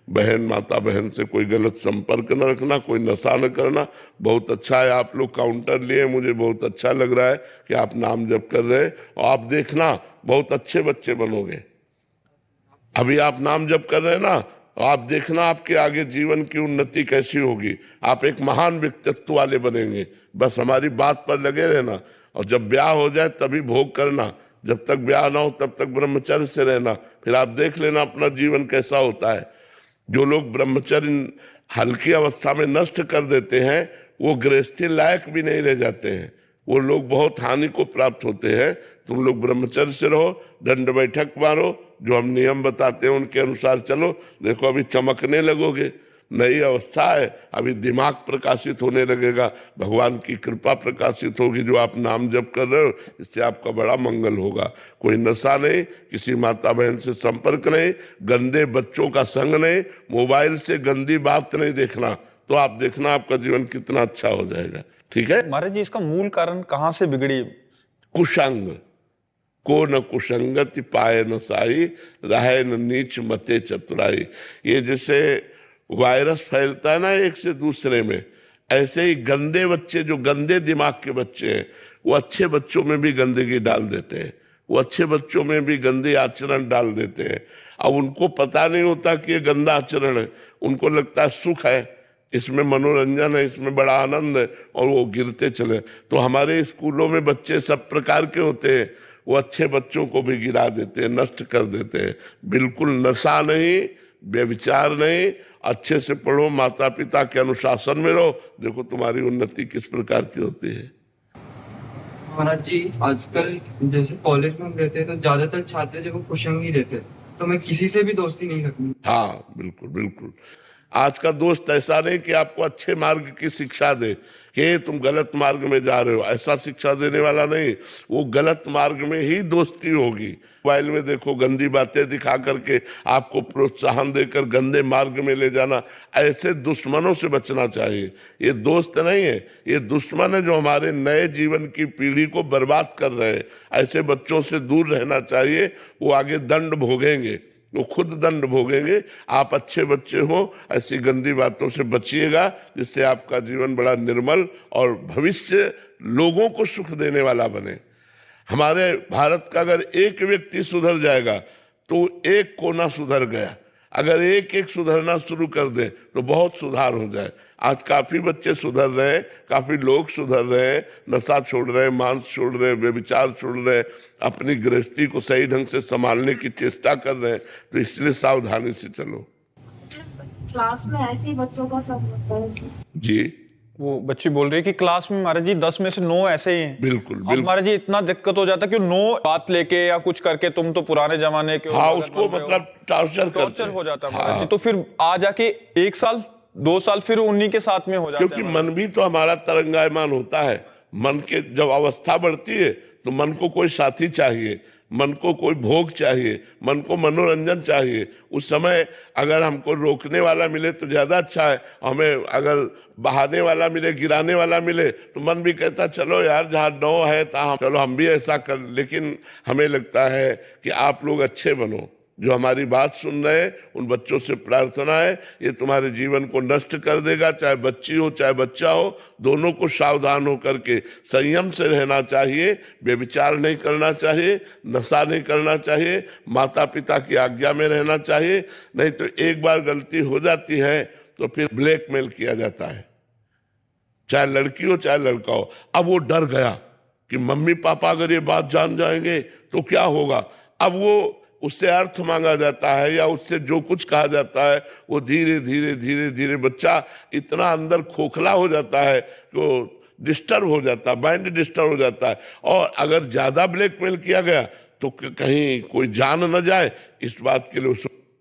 बहन, माता बहन से कोई गलत संपर्क न रखना, कोई नशा न करना। बहुत अच्छा है आप लोग काउंटर लिए, मुझे बहुत अच्छा लग रहा है कि आप नाम जप कर रहे हैं। और आप देखना बहुत अच्छे बच्चे बनोगे। अभी आप नाम जप कर रहे हैं ना, आप देखना आपके आगे जीवन की उन्नति कैसी होगी। आप एक महान व्यक्तित्व वाले बनेंगे। बस हमारी बात पर लगे रहना, और जब ब्याह हो जाए तभी भोग करना। जब तक ब्याह ना हो तब तक ब्रह्मचर्य से रहना, फिर आप देख लेना अपना जीवन कैसा होता है। जो लोग ब्रह्मचर्य हल्की अवस्था में नष्ट कर देते हैं वो गृहस्थी लायक भी नहीं रह जाते हैं, वो लोग बहुत हानि को प्राप्त होते हैं। तुम लोग ब्रह्मचर्य से रहो, दंड बैठक मारो, जो हम नियम बताते हैं उनके अनुसार चलो। देखो अभी चमकने लगोगे, नई अवस्था है, अभी दिमाग प्रकाशित होने लगेगा, भगवान की कृपा प्रकाशित होगी। जो आप नाम जप कर रहे हो इससे आपका बड़ा मंगल होगा। कोई नशा नहीं, किसी माता बहन से संपर्क नहीं, गंदे बच्चों का संग नहीं, मोबाइल से गंदी बात नहीं देखना, तो आप देखना आपका जीवन कितना अच्छा हो जाएगा। ठीक है
महाराज जी, इसका मूल कारण कहाँ से बिगड़ी?
कुसंग को न कुसंगति पाए न साई, रहे न नीच मते चतुराई। ये जैसे वायरस फैलता है ना एक से दूसरे में, ऐसे ही गंदे बच्चे, जो गंदे दिमाग के बच्चे हैं, वो अच्छे बच्चों में भी गंदगी डाल देते हैं, वो अच्छे बच्चों में भी गंदे आचरण डाल देते हैं। अब उनको पता नहीं होता कि ये गंदा आचरण है, उनको लगता है सुख है, इसमें मनोरंजन है, इसमें बड़ा आनंद है, और वो गिरते चले। तो हमारे स्कूलों में बच्चे सब प्रकार के होते हैं, वो अच्छे बच्चों को भी गिरा देते हैं, नष्ट कर देते हैं। बिल्कुल नशा नहीं, व्यभिचार नहीं, अच्छे से पढ़ो, माता पिता के अनुशासन में रहो, देखो तुम्हारी उन्नति किस प्रकार की होती है।
महाराज जी, आजकल जैसे कॉलेज में हम रहते हैं तो ज्यादातर छात्र जो कुसंग ही रहते हैं, तो मैं किसी से भी दोस्ती नहीं रखनी।
हाँ बिल्कुल बिल्कुल, आज का दोस्त ऐसा नहीं कि आपको अच्छे मार्ग की शिक्षा दे कि तुम गलत मार्ग में जा रहे हो, ऐसा शिक्षा देने वाला नहीं। वो गलत मार्ग में ही दोस्ती होगी। मोबाइल में देखो गंदी बातें दिखा करके आपको प्रोत्साहन देकर गंदे मार्ग में ले जाना, ऐसे दुश्मनों से बचना चाहिए। ये दोस्त नहीं है, ये दुश्मन है जो हमारे नए जीवन की पीढ़ी को बर्बाद कर रहे हैं। ऐसे बच्चों से दूर रहना चाहिए, वो आगे दंड भोगेंगे, वो खुद दंड भोगेंगे। आप अच्छे बच्चे हो, ऐसी गंदी बातों से बचिएगा जिससे आपका जीवन बड़ा निर्मल और भविष्य लोगों को सुख देने वाला बने। हमारे भारत का अगर एक व्यक्ति सुधर जाएगा तो एक कोना सुधर गया। अगर एक एक सुधरना शुरू कर दें तो बहुत सुधार हो जाए। आज काफी बच्चे सुधर रहे हैं, काफी लोग सुधर रहे हैं, नशा छोड़ रहे हैं, मांस छोड़ रहे हैं, व्यभिचार छोड़ रहे हैं, अपनी गृहस्थी को सही ढंग से संभालने की चेष्टा कर रहे हैं। तो इसलिए सावधानी से चलो।
क्लास में ऐसे ही बच्चों का सब होता है
जी,
वो बच्ची बोल रही है कि क्लास में महाराज जी 10 में से 9 ऐसे ही हैं।
बिल्कुल
अब
बिल्कुल।
महाराज जी इतना दिक्कत हो जाता है कि 9 बात लेके या कुछ करके तुम तो पुराने जमाने के हो,
हाँ,
मगन
उसको
बन रहे हो।
मतलब टॉर्चर करते
टॉर्चर
हैं।
हो जाता है महाराज
हाँ।
जी। तो फिर आ जाके 1 साल 2 साल फिर उन्हीं के साथ में हो जाता
क्योंकि मन भी तो हमारा तरंगायमान होता है। मन के जब अवस्था बढ़ती है तो मन को कोई साथी चाहिए, मन को कोई भोग चाहिए, मन को मनोरंजन चाहिए। उस समय अगर हमको रोकने वाला मिले तो ज्यादा अच्छा है। हमें अगर बहाने वाला मिले, गिराने वाला मिले तो मन भी कहता चलो यार जहाँ 9 है तहाँ चलो हम भी ऐसा कर। लेकिन हमें लगता है कि आप लोग अच्छे बनो। जो हमारी बात सुन रहे हैं उन बच्चों से प्रार्थना है, ये तुम्हारे जीवन को नष्ट कर देगा। चाहे बच्ची हो चाहे बच्चा हो, दोनों को सावधान होकर के संयम से रहना चाहिए। व्यभिचार नहीं करना चाहिए, नशा नहीं करना चाहिए, माता पिता की आज्ञा में रहना चाहिए। नहीं तो एक बार गलती हो जाती है तो फिर ब्लैकमेल किया जाता है, चाहे लड़की हो चाहे लड़का हो। अब वो डर गया कि मम्मी पापा अगर ये बात जान जाएंगे तो क्या होगा। अब वो उससे अर्थ मांगा जाता है या उससे जो कुछ कहा जाता है वो धीरे धीरे धीरे धीरे बच्चा इतना अंदर खोखला हो जाता है कि वो डिस्टर्ब हो जाता है, माइंड डिस्टर्ब हो जाता है। और अगर ज्यादा ब्लैकमेल किया गया तो कहीं कोई जान न जाए, इस बात के लिए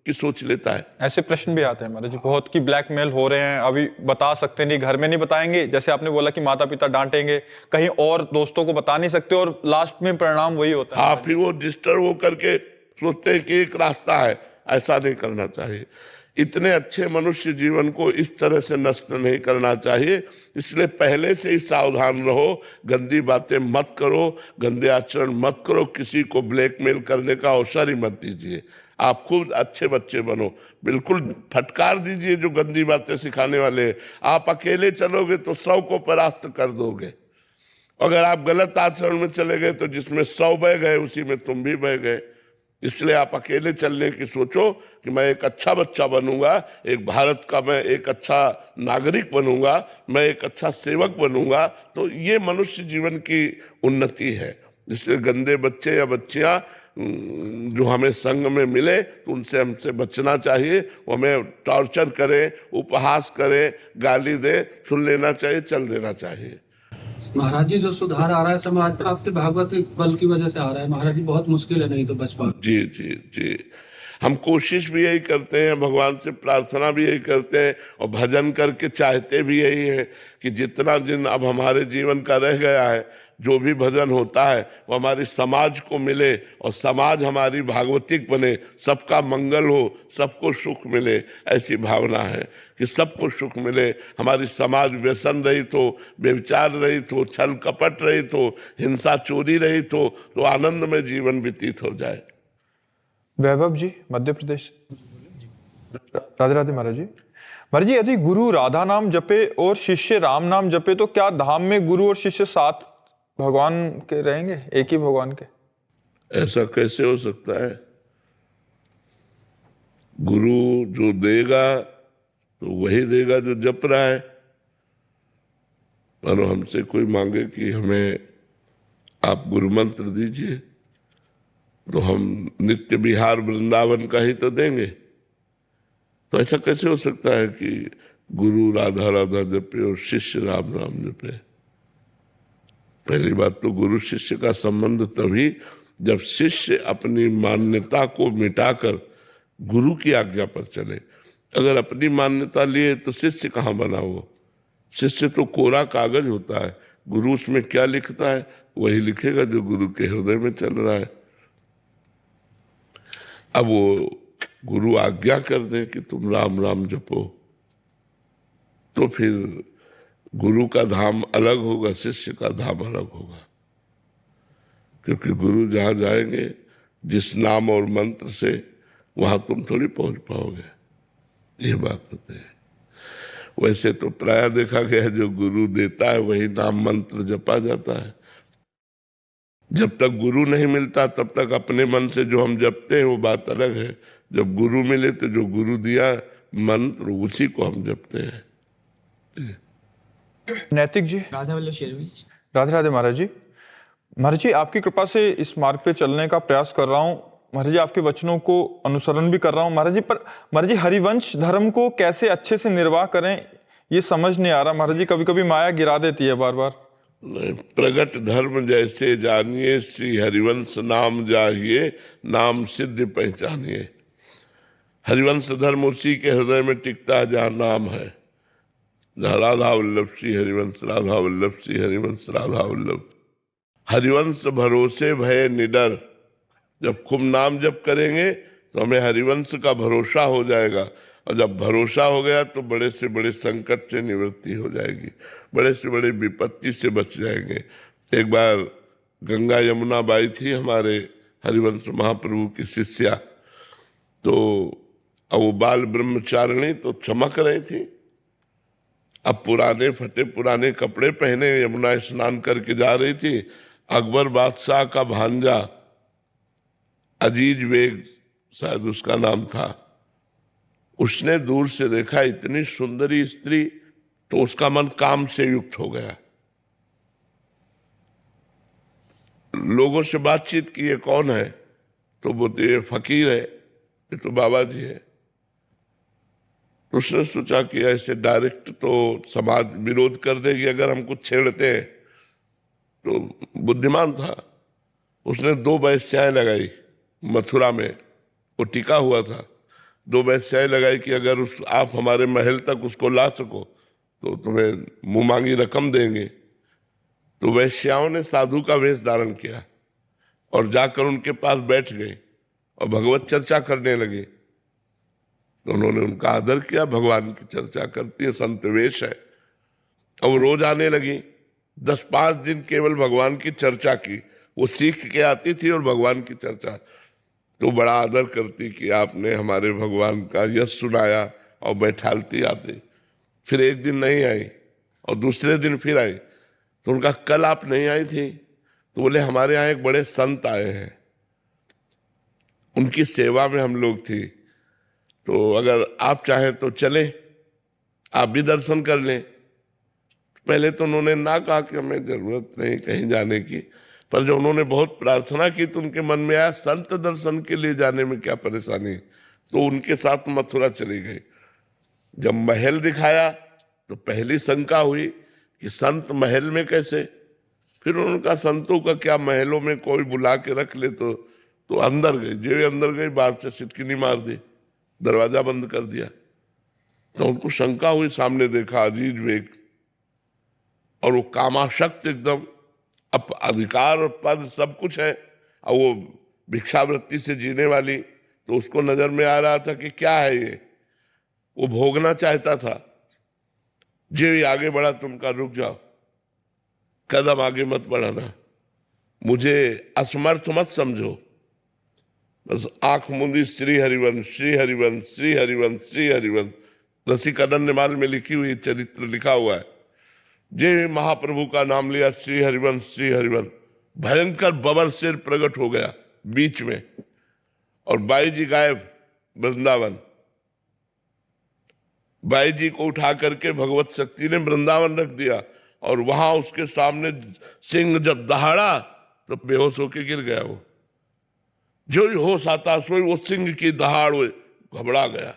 की सोच लेता है।
ऐसे प्रश्न भी आते हैं महाराज जी बहुत कि ब्लैकमेल हो रहे हैं, अभी बता सकते नहीं, घर में नहीं बताएंगे, जैसे आपने बोला कि माता पिता डांटेंगे, कहीं और दोस्तों को बता नहीं सकते और लास्ट में परिणाम वही होता है।
हाँ, फिर वो डिस्टर्ब हो करके सोचते हैं कि एक रास्ता है। ऐसा नहीं करना चाहिए। इतने अच्छे मनुष्य जीवन को इस तरह से नष्ट नहीं करना चाहिए। इसलिए पहले से ही सावधान रहो, गंदी बातें मत करो, गंदे आचरण मत करो, किसी को ब्लैकमेल करने का अवसर ही मत दीजिए। आप खुद अच्छे बच्चे बनो, बिल्कुल फटकार दीजिए जो गंदी बातें सिखाने वाले हैं। आप अकेले चलोगे तो 100 को परास्त कर दोगे। अगर आप गलत आचरण में चले गए तो जिसमें 100 बह गए उसी में तुम भी बह गए। इसलिए आप अकेले चलने की सोचो कि मैं एक अच्छा बच्चा बनूंगा, एक भारत का मैं एक अच्छा नागरिक बनूंगा, मैं एक अच्छा सेवक बनूंगा। तो ये मनुष्य जीवन की उन्नति है। इसलिए गंदे बच्चे या बच्चियां जो हमें संग में मिले तो उनसे हमसे बचना चाहिए। वो हमें टॉर्चर करें, उपहास करें, गाली दे, सुन लेना चाहिए, चल देना चाहिए।
महाराज जी जो सुधार आ रहा है समाज में आपके भागवत बल की वजह से आ रहा है महाराज जी, बहुत मुश्किल है, नहीं तो बच पा।
जी जी जी, हम कोशिश भी यही करते हैं, भगवान से प्रार्थना भी यही करते हैं और भजन करके चाहते भी यही है कि जितना दिन अब हमारे जीवन का रह गया है, जो भी भजन होता है वो हमारी समाज को मिले और समाज हमारी भागवतिक बने, सबका मंगल हो, सबको सुख मिले। ऐसी भावना है कि सबको सुख मिले, हमारी समाज व्यसन रहित हो, व्यभिचार रहित हो, छल कपट रहित हो, हिंसा चोरी रहित हो, तो आनंद में जीवन व्यतीत हो जाए।
वैभव जी मध्य प्रदेश। राधे राधे महाराज जी। महाराज जी यदि गुरु राधा नाम जपे और शिष्य राम नाम जपे तो क्या धाम में गुरु और शिष्य साथ भगवान के रहेंगे, एक ही भगवान के?
ऐसा कैसे हो सकता है? गुरु जो देगा तो वही देगा जो जप रहा है। मानो हमसे कोई मांगे कि हमें आप गुरु मंत्र दीजिए तो हम नित्य विहार वृंदावन का ही तो देंगे। तो ऐसा कैसे हो सकता है कि गुरु राधा राधा जपे और शिष्य राम राम जपे? पहली बात तो गुरु शिष्य का संबंध तभी जब शिष्य अपनी मान्यता को मिटाकर गुरु की आज्ञा पर चले। अगर अपनी मान्यता लिए तो शिष्य कहाँ बना वो? शिष्य तो कोरा कागज होता है, गुरु उसमें क्या लिखता है वही लिखेगा जो गुरु के हृदय में चल रहा है। अब वो गुरु आज्ञा कर दे कि तुम राम राम जपो, तो फिर गुरु का धाम अलग होगा, शिष्य का धाम अलग होगा। क्योंकि गुरु जहां जाएंगे जिस नाम और मंत्र से, वहां तुम थोड़ी पहुंच पाओगे, ये बात होती है। वैसे तो प्राय देखा गया है जो गुरु देता है वही नाम मंत्र जपा जाता है। जब तक गुरु नहीं मिलता तब तक अपने मन से जो हम जपते हैं वो बात अलग है। जब गुरु मिले तो जो गुरु दिया मंत्र उसी को हम जपते हैं।
नैतिक जी,
राधा वल्लभ शेरवी।
राधे राधे महाराज जी। महाराज जी, आपकी कृपा से इस मार्ग पे चलने का प्रयास कर रहा हूँ महाराज जी, आपके वचनों को अनुसरण भी कर रहा हूँ महाराज जी। पर महाराज जी, हरिवंश धर्म को कैसे अच्छे से निर्वाह करें ये समझ नहीं आ रहा महाराज जी। कभी कभी माया गिरा देती है बार बार।
नहीं, प्रगट धर्म जैसे जानिए, श्री हरिवंश नाम जाहिए, नाम सिद्ध पहचानिए। हरिवंश धर्म उसी के हृदय में टिकता है जहाँ नाम है, जहाँ राधा वल्लभ श्री हरिवंश, राधा वल्लभ श्री हरिवंश, राधा वल्लभ। हरिवंश भरोसे भय निडर। जब खूब नाम जप करेंगे तो हमें हरिवंश का भरोसा हो जाएगा, और जब भरोसा हो गया तो बड़े से बड़े संकट से निवृत्ति हो जाएगी, बड़े से बड़े विपत्ति से बच जाएंगे। एक बार गंगा यमुना बाई थी हमारे हरिवंश महाप्रभु की शिष्या, तो अब वो बाल ब्रह्मचारिणी तो चमक रही थी। अब पुराने फटे पुराने कपड़े पहने यमुना स्नान करके जा रही थी। अकबर बादशाह का भांजा अजीज बेग शायद उसका नाम था, उसने दूर से देखा इतनी सुंदरी स्त्री, तो उसका मन काम से युक्त हो गया। लोगों से बातचीत की, ये कौन है? तो बोलते ये फकीर है, ये तो बाबा जी है। तो उसने सोचा कि ऐसे डायरेक्ट तो समाज विरोध कर देगी अगर हम कुछ छेड़ते हैं, तो बुद्धिमान था। उसने 2 वैश्याएं लगाई मथुरा में, वो टिका हुआ था। 2 वैश्याएं लगाई कि अगर आप हमारे महल तक उसको ला सको तो तुम्हें मुंह मांगी रकम देंगे। तो वैश्याओं ने साधु का वेश धारण किया और जाकर उनके पास बैठ गए और भगवत चर्चा करने लगे। तो उन्होंने उनका आदर किया, भगवान की चर्चा करती है, संत वेश है। अब रोज आने लगी, 10-5 दिन केवल भगवान की चर्चा की। वो सीख के आती थी और भगवान की चर्चा, तो बड़ा आदर करती कि आपने हमारे भगवान का यश सुनाया, और बैठालती आती। फिर एक दिन नहीं आई और दूसरे दिन फिर आई, तो उनका कल आप नहीं आई थी? तो बोले हमारे यहाँ एक बड़े संत आए हैं, उनकी सेवा में हम लोग थी, तो अगर आप चाहें तो चलें, आप भी दर्शन कर लें। पहले तो उन्होंने ना कहा कि हमें जरूरत नहीं कहीं जाने की, पर जब उन्होंने बहुत प्रार्थना की तो उनके मन में आया संत दर्शन के लिए जाने में क्या परेशानी, तो उनके साथ मथुरा चली गई। जब महल दिखाया तो पहली शंका हुई कि संत महल में कैसे। फिर उनका संतों का क्या, महलों में कोई बुला के रख ले तो अंदर गई। जो अंदर गई बाहर से सिटकिनी मार दी, दरवाजा बंद कर दिया। तो उनको शंका हुई, सामने देखा अजीज बेग, और वो कामाशक्त एकदम, अब अधिकार और पद सब कुछ है, और वो भिक्षावृत्ति से जीने वाली। तो उसको नजर में आ रहा था कि क्या है ये, वो भोगना चाहता था। जो ही आगे बढ़ा, तुम का रुक जाओ, कदम आगे मत बढ़ाना, मुझे असमर्थ मत समझो, बस आंख मूंदी श्री हरिवंश श्री हरिवंश श्री हरिवंश श्री हरिवंश। रसिक अनन्यमाल में लिखी हुई चरित्र लिखा हुआ है। जे महाप्रभु का नाम लिया, श्री हरिवंश श्री हरिवंश, भयंकर बबर सिर प्रकट हो गया बीच में, और बाई जी गायब वृंदावन। बाई जी को उठा करके भगवत शक्ति ने वृंदावन रख दिया, और वहां उसके सामने सिंह जब दहाड़ा तो बेहोश होके गिर गया। वो जो ही होश आता सोई वो सिंह की दहाड़ हुई, घबरा गया।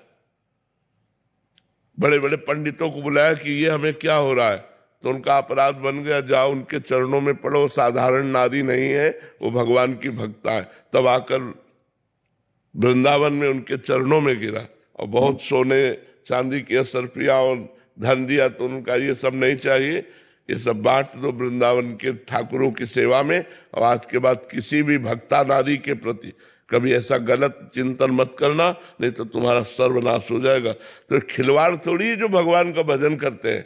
बड़े बड़े पंडितों को बुलाया कि ये हमें क्या हो रहा है, तो उनका अपराध बन गया, जाओ उनके चरणों में पड़ो, साधारण नारी नहीं है, वो भगवान की भक्ता है। तब आकर वृंदावन में उनके चरणों में गिरा, और बहुत सोने चांदी की असरफियाँ और धन दिया तो उनका ये सब नहीं चाहिए। ये सब बांट दो वृंदावन के ठाकुरों की सेवा में। और आज के बाद किसी भी भक्ता नारी के प्रति कभी ऐसा गलत चिंतन मत करना, नहीं तो तुम्हारा सर्वनाश हो जाएगा। तो खिलवाड़ थोड़ी जो भगवान का भजन करते हैं।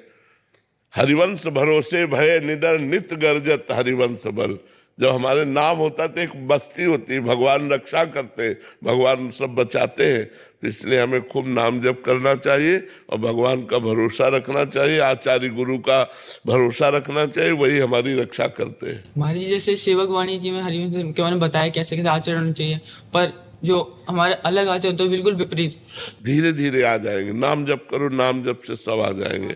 हरिवंश भरोसे भय निडर नित गर्जत हरिवंश बल। जब हमारे नाम होता तो एक बस्ती होती, भगवान रक्षा करते हैं, भगवान सब बचाते हैं। तो इसलिए हमें खूब नाम जप करना चाहिए और भगवान का भरोसा रखना चाहिए, आचार्य गुरु का भरोसा रखना चाहिए, वही हमारी रक्षा करते हैं।
महाराज जी जैसे सेवक वाणी जी में हरिवंश के बारे में बताया कैसे कैसे आचरण होना चाहिए, पर जो हमारे अलग आचरण तो बिल्कुल विपरीत।
धीरे धीरे आ जाएंगे। नाम जप करो, नाम जप से सब आ जाएंगे।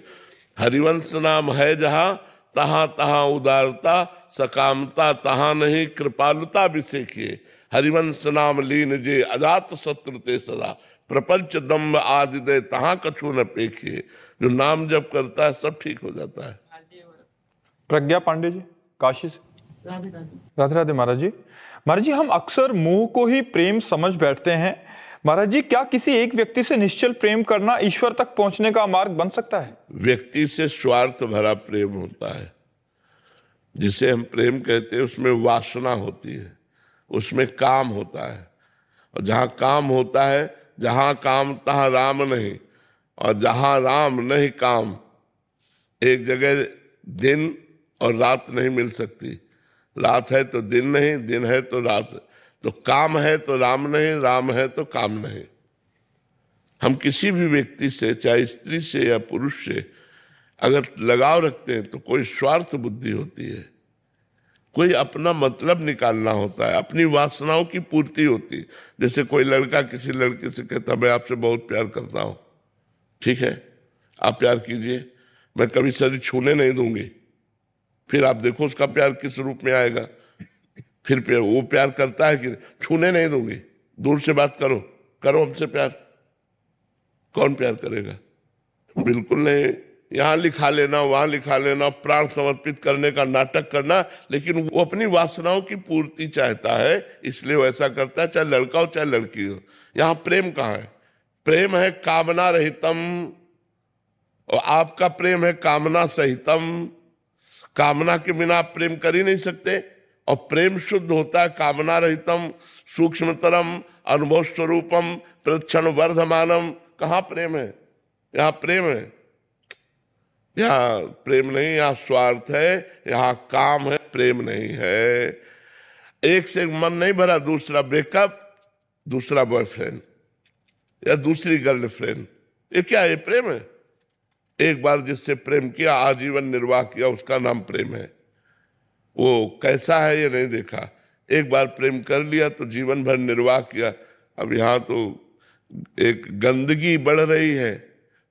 हरिवंश नाम है जहाँ तहाँ तहाँ उदारता, सकामता तहाँ नहीं कृपालुता विषेखिए। हरिवंश नाम लीन जे अजात शत्रु ते सदा, प्रपंच दम्भ आदि दे तहाँ कछु न पेखिए। जो नाम जप करता है सब ठीक हो जाता है।
प्रज्ञा पांडे जी काशी से। राधे राधे महाराज जी। महाराज जी, हम अक्सर मोह को ही प्रेम समझ बैठते हैं। महाराज जी, क्या किसी एक व्यक्ति से निश्चल प्रेम करना ईश्वर तक पहुंचने का मार्ग बन सकता है?
व्यक्ति से स्वार्थ भरा प्रेम होता है। जिसे हम प्रेम कहते हैं उसमें वासना होती है, उसमें काम होता है। और जहाँ काम होता है, जहाँ काम तहाँ राम नहीं, और जहाँ राम नहीं काम। एक जगह दिन और रात नहीं मिल सकती। रात है तो दिन नहीं, दिन है तो रात। तो काम है तो राम नहीं, राम है तो काम नहीं। हम किसी भी व्यक्ति से, चाहे स्त्री से या पुरुष से, अगर लगाव रखते हैं तो कोई स्वार्थ बुद्धि होती है, कोई अपना मतलब निकालना होता है, अपनी वासनाओं की पूर्ति होती है। जैसे कोई लड़का किसी लड़की से कहता मैं आपसे बहुत प्यार करता हूँ, ठीक है आप प्यार कीजिए, मैं कभी शरीर छूने नहीं दूंगी। फिर आप देखो उसका प्यार किस रूप में आएगा। फिर वो प्यार करता है कि छूने नहीं दूंगी, दूर से बात करो, करो हमसे प्यार। कौन प्यार करेगा? बिल्कुल नहीं। यहाँ लिखा लेना, वहां लिखा लेना, प्राण समर्पित करने का नाटक करना, लेकिन वो अपनी वासनाओं की पूर्ति चाहता है, इसलिए वो ऐसा करता है, चाहे लड़का हो चाहे लड़की हो। यहाँ प्रेम कहाँ है? प्रेम है कामना रहितम, और आपका प्रेम है कामना सहितम। कामना के बिना आप प्रेम कर ही नहीं सकते। और प्रेम शुद्ध होता है कामना रहितम, सूक्ष्मतरम, अनुभव स्वरूपम, प्रक्षण वर्धमानम। कहाँ प्रेम है? यहाँ प्रेम है, यहाँ प्रेम नहीं, यहाँ स्वार्थ है, यहाँ काम है, प्रेम नहीं है। एक से मन नहीं भरा, दूसरा ब्रेकअप, दूसरा बॉयफ्रेंड या दूसरी गर्लफ्रेंड, ये क्या है? प्रेम है? एक बार जिससे प्रेम किया, आजीवन निर्वाह किया, उसका नाम प्रेम है। वो कैसा है ये नहीं देखा। एक बार प्रेम कर लिया तो जीवन भर निर्वाह किया। अब यहाँ तो एक गंदगी बढ़ रही है,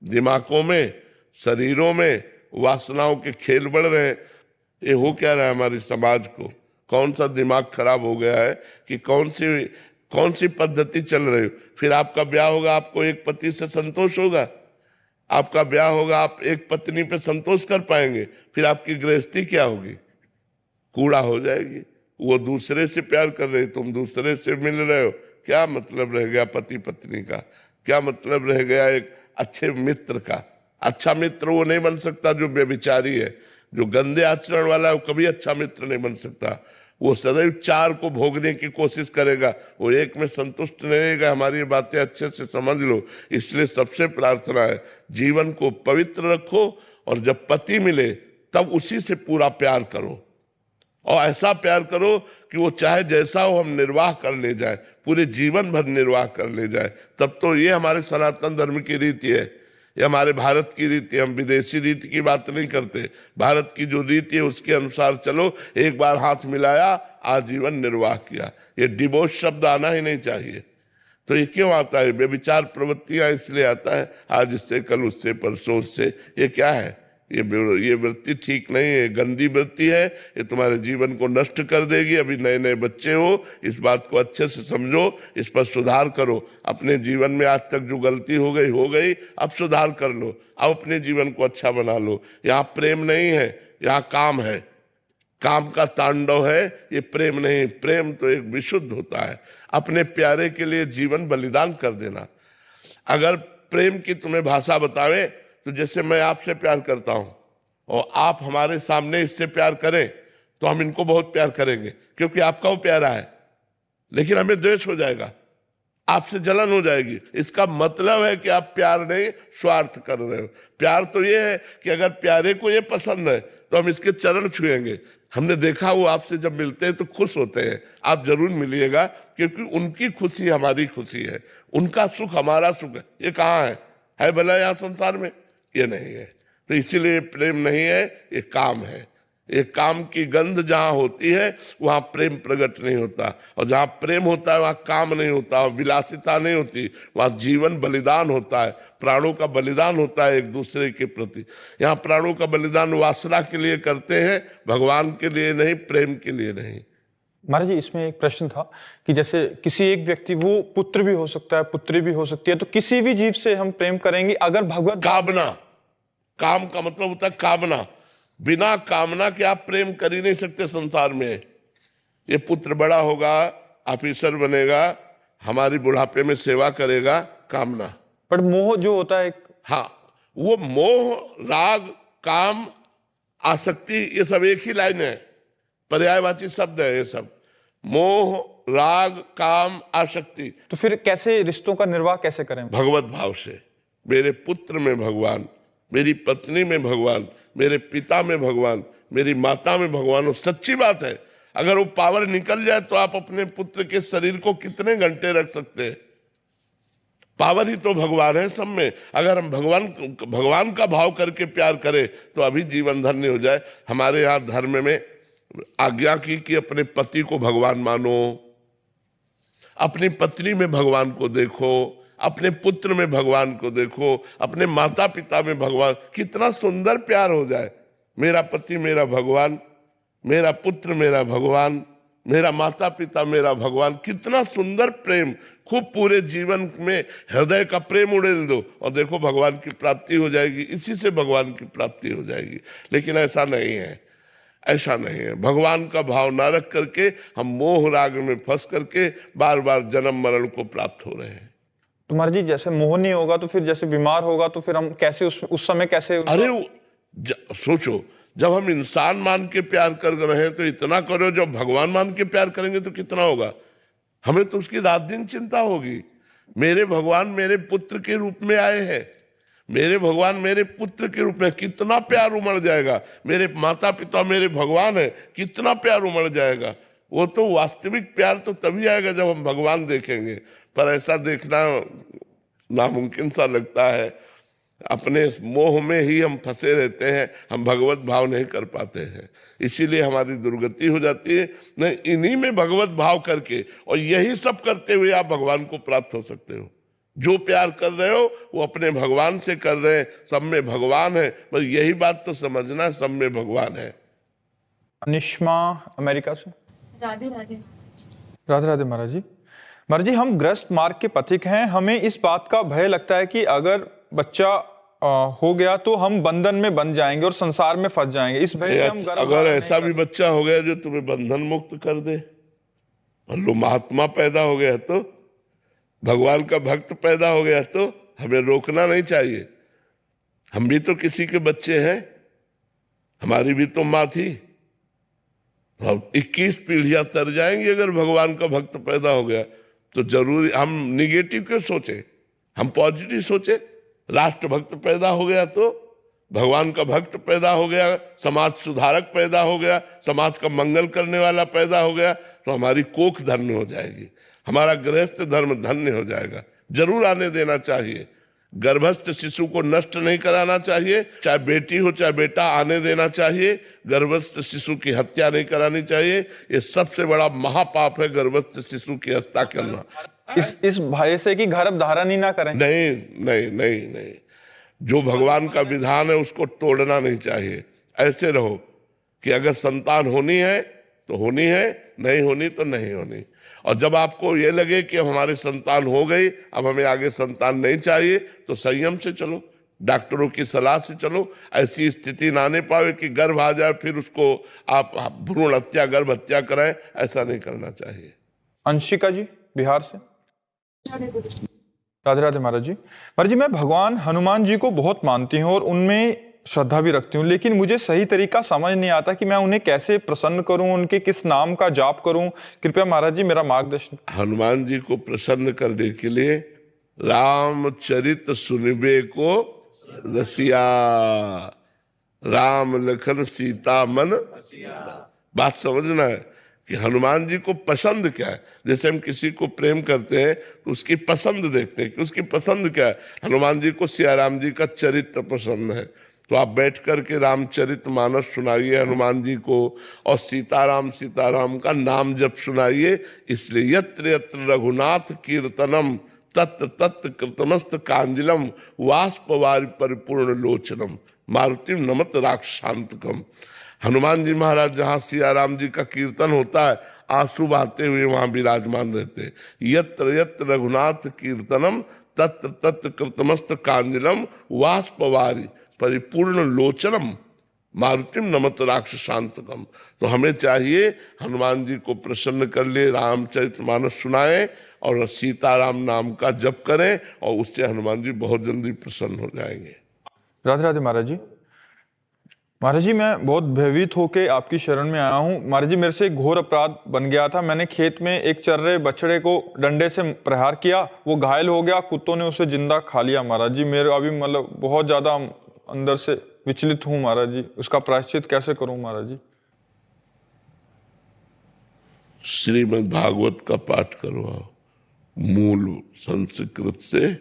दिमागों में, शरीरों में वासनाओं के खेल बढ़ रहे हैं। ये हो क्या रहा है हमारे समाज को? कौन सा दिमाग खराब हो गया है कि कौन सी पद्धति चल रही है? फिर आपका ब्याह होगा, आपको एक पति से संतोष होगा? आपका ब्याह होगा, आप एक पत्नी पे संतोष कर पाएंगे? फिर आपकी गृहस्थी क्या होगी? कूड़ा हो जाएगी। वो दूसरे से प्यार कर रहे, तुम दूसरे से मिल रहे हो, क्या मतलब रह गया पति पत्नी का? क्या मतलब रह गया एक अच्छे मित्र का? अच्छा मित्र वो नहीं बन सकता जो व्यभिचारी है, जो गंदे आचरण वाला है, वो कभी अच्छा मित्र नहीं बन सकता। वो सदैव चार को भोगने की कोशिश करेगा, वो एक में संतुष्ट नहीं रहेगा। हमारी बातें अच्छे से समझ लो। इसलिए सबसे प्रार्थना है, जीवन को पवित्र रखो, और जब पति मिले तब उसी से पूरा प्यार करो, और ऐसा प्यार करो कि वो चाहे जैसा हो हम निर्वाह कर ले जाए, पूरे जीवन भर निर्वाह कर ले जाए। तब तो ये हमारे सनातन धर्म की रीति है, ये हमारे भारत की रीति है। हम विदेशी रीति की बात नहीं करते। भारत की जो रीति है उसके अनुसार चलो। एक बार हाथ मिलाया, आजीवन निर्वाह किया। ये डिवोर्स शब्द आना ही नहीं चाहिए। तो ये क्यों आता है? व्यभिचार प्रवृत्तियां इसलिए आता है, आज इससे, कल उससे, परसों उससे। ये क्या है? ये वृत्ति ठीक नहीं है, गंदी वृत्ति है। ये तुम्हारे जीवन को नष्ट कर देगी। अभी नए नए बच्चे हो, इस बात को अच्छे से समझो, इस पर सुधार करो। अपने जीवन में आज तक जो गलती हो गई, अब सुधार कर लो, अब अपने जीवन को अच्छा बना लो। यहाँ प्रेम नहीं है, यहाँ काम है, काम का तांडव है। ये प्रेम नहीं। प्रेम तो एक विशुद्ध होता है, अपने प्यारे के लिए जीवन बलिदान कर देना। अगर प्रेम की तुम्हें भाषा बतावे तो जैसे मैं आपसे प्यार करता हूं और आप हमारे सामने इससे प्यार करें तो हम इनको बहुत प्यार करेंगे क्योंकि आपका वो प्यारा है, लेकिन हमें द्वेष हो जाएगा, आपसे जलन हो जाएगी। इसका मतलब है कि आप प्यार नहीं स्वार्थ कर रहे हो। प्यार तो ये है कि अगर प्यारे को ये पसंद है तो हम इसके चरण छुएंगे। हमने देखा वो आपसे जब मिलते हैं तो खुश होते हैं। आप जरूर मिलिएगा क्योंकि उनकी खुशी हमारी खुशी है, उनका सुख हमारा सुख है। ये कहाँ है भला यहाँ संसार में? ये नहीं है। तो इसीलिए प्रेम नहीं है, ये काम है। ये काम की गंध जहां होती है वहां प्रेम प्रकट नहीं होता, और जहां प्रेम होता है वहां काम नहीं होता, विलासिता नहीं होती, वहां जीवन बलिदान होता है, प्राणों का बलिदान होता है एक दूसरे के प्रति। यहाँ प्राणों का बलिदान वासना के लिए करते हैं, भगवान के लिए नहीं, प्रेम के लिए नहीं।
महाराज जी, इसमें एक प्रश्न था कि जैसे किसी एक व्यक्ति, वो पुत्र भी हो सकता है, पुत्री भी हो सकती है, तो किसी भी जीव से हम प्रेम करेंगे अगर भगवत
कामना, काम का मतलब होता है कामना। बिना कामना के आप प्रेम कर ही नहीं सकते संसार में। ये पुत्र बड़ा होगा, ऑफिसर बनेगा, हमारी बुढ़ापे में सेवा करेगा, कामना।
पर मोह जो होता है,
हाँ, वो मोह, राग, काम, आसक्ति, ये सब एक ही लाइन है, पर्यायवाची शब्द है ये सब। मोह, राग, काम, आसक्ति।
तो फिर कैसे रिश्तों का निर्वाह कैसे करें?
भगवत भाव से। मेरे पुत्र में भगवान, मेरी पत्नी में भगवान, मेरे पिता में भगवान, मेरी माता में भगवान। वो सच्ची बात है। अगर वो पावर निकल जाए तो आप अपने पुत्र के शरीर को कितने घंटे रख सकते हैं? पावर ही तो भगवान है सब में। अगर हम भगवान का भाव करके प्यार करें तो अभी जीवन धन्य हो जाए। हमारे यहाँ धर्म में आज्ञा की कि अपने पति को भगवान मानो, अपनी पत्नी में भगवान को देखो, अपने पुत्र में भगवान को देखो, अपने माता पिता में भगवान। कितना सुंदर प्यार हो जाए। मेरा पति मेरा भगवान, मेरा पुत्र मेरा भगवान, मेरा माता पिता मेरा भगवान। कितना सुंदर प्रेम। खूब पूरे जीवन में हृदय का प्रेम उड़ेल दो और देखो भगवान की प्राप्ति हो जाएगी। इसी से भगवान की प्राप्ति हो जाएगी। लेकिन ऐसा नहीं है, ऐसा नहीं है। भगवान का भाव ना रख करके हम मोह राग में फंस करके बार बार जन्म मरण को प्राप्त हो रहे हैं।
तो महाराज जी, जैसे मोह नहीं होगा तो फिर जैसे बीमार होगा तो फिर हम कैसे उस समय कैसे?
अरे सोचो, जब हम इंसान मान के प्यार कर रहे हैं तो इतना करो, जब भगवान मान के प्यार करेंगे तो कितना होगा? हमें तो उसकी रात दिन चिंता होगी। मेरे भगवान मेरे पुत्र के रूप में आए हैं, मेरे भगवान मेरे पुत्र के रूप में, कितना प्यार उमड़ जाएगा। मेरे माता पिता मेरे भगवान है, कितना प्यार उमड़ जाएगा। वो तो वास्तविक प्यार तो तभी आएगा जब हम भगवान देखेंगे। पर ऐसा देखना नामुमकिन सा लगता है। अपने मोह में ही हम फंसे रहते हैं, हम भगवत भाव नहीं कर पाते हैं, इसीलिए हमारी दुर्गति हो जाती है। नहीं, इन्हीं में भगवत भाव करके और यही सब करते हुए आप भगवान को प्राप्त हो सकते हो। जो प्यार कर रहे हो वो अपने भगवान से कर रहे हैं। सब में भगवान है, बस यही बात तो समझना, सब में भगवान है।
निष्मा अमेरिका से।
राधे राधे।
राधे राधे महाराज जी। महाराज जी, हम ग्रस्त मार्ग के पथिक हैं। हमें इस बात का भय लगता है कि अगर बच्चा हो गया तो हम बंधन में बंध जाएंगे और संसार में फंस जाएंगे। इस भय से हम
अगर ऐसा भी बच्चा हो गया जो तुम्हें बंधन मुक्त कर दे, और लो महात्मा पैदा हो गया तो, भगवान का भक्त पैदा हो गया तो हमें रोकना नहीं चाहिए। हम भी तो किसी के बच्चे हैं, हमारी भी तो माँ थी। हम 21 पीढ़ियां तर जाएंगी अगर भगवान का भक्त पैदा हो गया तो। जरूरी हम निगेटिव क्यों सोचे, हम पॉजिटिव सोचे। राष्ट्र भक्त पैदा हो गया तो, भगवान का भक्त पैदा हो गया, समाज सुधारक पैदा हो गया, समाज का मंगल करने वाला पैदा हो गया, तो हमारी कोख धन्य हो जाएगी, हमारा गृहस्थ धर्म धन्य हो जाएगा। जरूर आने देना चाहिए। गर्भस्थ शिशु को नष्ट नहीं कराना चाहिए, चाहे बेटी हो चाहे बेटा, आने देना चाहिए। गर्भस्थ शिशु की हत्या नहीं करानी चाहिए। ये सबसे बड़ा महापाप है, गर्भस्थ शिशु की हत्या करना।
इस भय से कि गर्भ धारण ही ना करें।
नहीं नहीं नहीं नहीं, जो भगवान का विधान है उसको तोड़ना नहीं चाहिए। ऐसे रहो कि अगर संतान होनी है तो होनी है, नहीं होनी तो नहीं होनी। और जब आपको ये लगे कि अब हमारी संतान हो गई, अब हमें आगे संतान नहीं चाहिए, तो संयम से चलो, डॉक्टरों की सलाह से चलो। ऐसी स्थिति ना आने पावे कि गर्भ आ जाए फिर उसको आप भ्रूण हत्या, गर्भ हत्या कराएं, ऐसा नहीं करना चाहिए।
अंशिका जी बिहार से। राधे राधे महाराज जी। महाराज जी, मैं भगवान हनुमान जी को बहुत मानती हूँ और उनमें श्रद्धा भी रखती हूँ, लेकिन मुझे सही तरीका समझ नहीं आता कि मैं उन्हें कैसे प्रसन्न करूँ, उनके किस नाम का जाप करूँ। कृपया महाराज जी मेरा मार्गदर्शन।
हनुमान जी को प्रसन्न करने के लिए रामचरित सुनिबे को रसिया, राम लखन सीता मन। बात समझना है कि हनुमान जी को पसंद क्या है। जैसे हम किसी को प्रेम करते हैं तो उसकी पसंद देखते हैं कि उसकी पसंद क्या है। हनुमान जी को सिया राम जी का चरित्र पसंद है, तो आप बैठ करके रामचरित मानस सुनाइए हनुमान जी को, और सीताराम का नाम जप सुनाइए। इसलिए यत्र यत्र रघुनाथ कीर्तनम तत् तत् कृतमस्त कांजलम वाष्पवारि परिपूर्ण लोचनम मारुतिम नमत राक्षांतकम। हनुमान जी महाराज जहाँ सिया राम जी का कीर्तन होता है, आंसू बहाते हुए वहां विराजमान रहते हैं। यत्र यत्र रघुनाथ कीर्तनम तत्र तत्र कृतमस्त कांजलम वाष्पवारि परिपूर्ण लोचनम मारुतिम नमत राक्षसांतकम। तो हमें चाहिए हनुमान जी को प्रसन्न कर ले, रामचरितमानस सुनाए और सीताराम नाम का जप करें, और उससे हनुमान जी बहुत जल्दी प्रसन्न हो जाएंगे।
राधे राधे महाराज जी। महाराज जी, मैं बहुत भयभीत होके आपकी शरण में आया हूँ। महाराज जी, मेरे से एक घोर अपराध बन गया था। मैंने खेत में एक चर रहे बछड़े को डंडे से प्रहार किया, वो घायल हो गया, कुत्तों ने उसे जिंदा खा लिया। महाराज जी, मेरे अभी मतलब बहुत ज्यादा अंदर से विचलित हूँ महाराज जी, उसका प्रायश्चित कैसे करूँ महाराज जी?
श्रीमद् भागवत का पाठ करवाओ, मूल संस्कृत से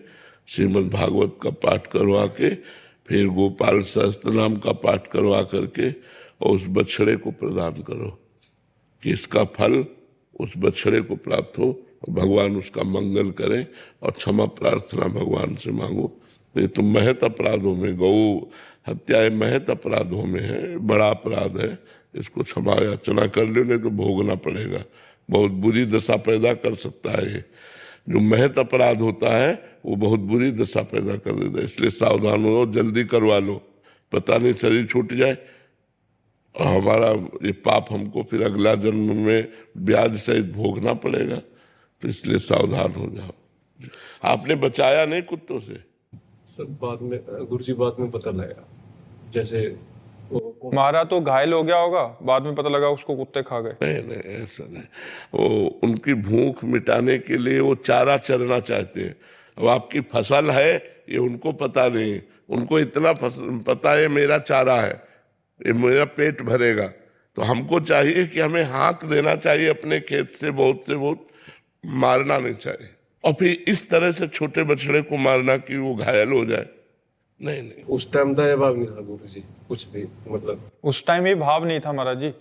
श्रीमद् भागवत का पाठ करवा के फिर गोपाल सहस्त्र नाम का पाठ करवा करके और उस बछड़े को प्रदान करो कि इसका फल उस बछड़े को प्राप्त हो, भगवान उसका मंगल करें, और क्षमा प्रार्थना भगवान से मांगो। ये तो महत अपराधों में, गौ हत्या महत अपराधों में है, बड़ा अपराध है। इसको क्षमा याचना कर लो, नहीं तो भोगना पड़ेगा। बहुत बुरी दशा पैदा कर सकता है ये। जो महत अपराध होता है वो बहुत बुरी दशा पैदा कर देता है। इसलिए सावधान हो, जल्दी करवा लो, पता नहीं शरीर छूट जाए और हमारा ये पाप हमको फिर अगला जन्म में ब्याज सहित भोगना पड़ेगा। तो इसलिए सावधान हो जाओ। आपने बचाया नहीं कुत्तों से?
सब बाद में गुरुजी बाद में पता लगा, जैसे
मारा तो घायल हो गया होगा, बाद में पता लगा उसको कुत्ते खा गए।
नहीं, ऐसा नहीं। वो उनकी भूख मिटाने के लिए वो चारा चरना चाहते हैं। अब आपकी फसल है ये उनको पता नहीं, उनको इतना पता है मेरा चारा है, ये मेरा पेट भरेगा। तो हमको चाहिए कि हमें हाथ देना चाहिए अपने खेत से बहुत, मारना नहीं चाहिए। और फिर इस तरह से छोटे बछड़े को मारना कि वो घायल हो जाए, नहीं।
उस टाइम दया भाव नहीं था गुरुजी, कुछ भी, मतलब
उस टाइम ये भाव नहीं था महाराज जी,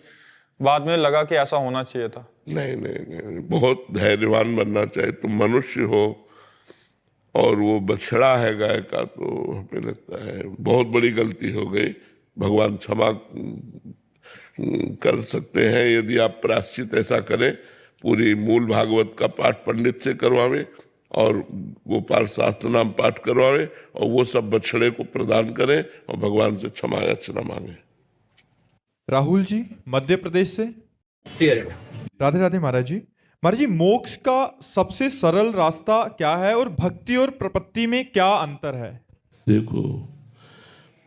बाद में लगा कि ऐसा होना चाहिए था।
नहीं, बहुत धैर्यवान बनना चाहिए। तुम मनुष्य हो और वो बछड़ा है गाय का, तो हमें लगता है बहुत बड़ी गलती हो गई। भगवान क्षमा कर सकते हैं यदि आप प्रायश्चित ऐसा करें। पूरी मूल भागवत का पाठ पंडित से करवावे और गोपाल शास्त्र नाम पाठ करवावे और वो सब बछड़े को प्रदान करें और भगवान से क्षमा याचना मांगे।
राहुल जी, मध्य प्रदेश से। राधे राधे महाराज जी। महाराज जी, मोक्ष का सबसे सरल रास्ता क्या है और भक्ति और प्रपत्ति में क्या अंतर है?
देखो,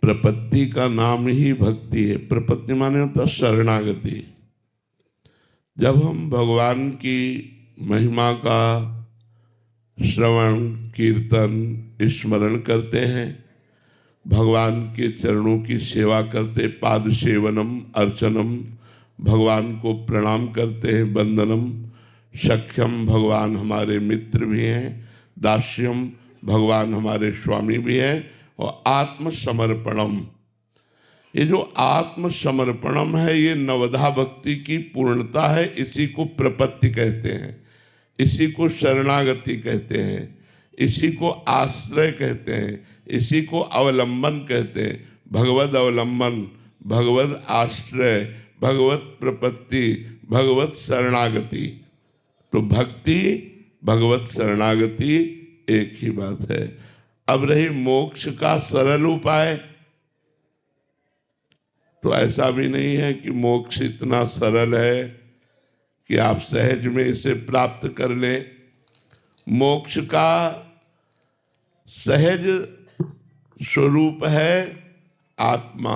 प्रपत्ति का नाम ही भक्ति है। प्रपत्ति माने होता शरणागति। जब हम भगवान की महिमा का श्रवण कीर्तन स्मरण करते हैं, भगवान के चरणों की सेवा करते, पाद सेवनम अर्चनम, भगवान को प्रणाम करते हैं, वंदनम, सख्यम भगवान हमारे मित्र भी हैं, दास्यम भगवान हमारे स्वामी भी हैं, और आत्मसमर्पणम, ये जो आत्मसमर्पणम है ये नवधा भक्ति की पूर्णता है। इसी को प्रपत्ति कहते हैं, इसी को शरणागति कहते हैं, इसी को आश्रय कहते हैं, इसी को अवलंबन कहते हैं। भगवद अवलंबन, भगवद आश्रय, भगवत प्रपत्ति, भगवत शरणागति। तो भक्ति भगवत शरणागति एक ही बात है। अब रही मोक्ष का सरल उपाय, तो ऐसा भी नहीं है कि मोक्ष इतना सरल है कि आप सहज में इसे प्राप्त कर लें। मोक्ष का सहज स्वरूप है आत्मा।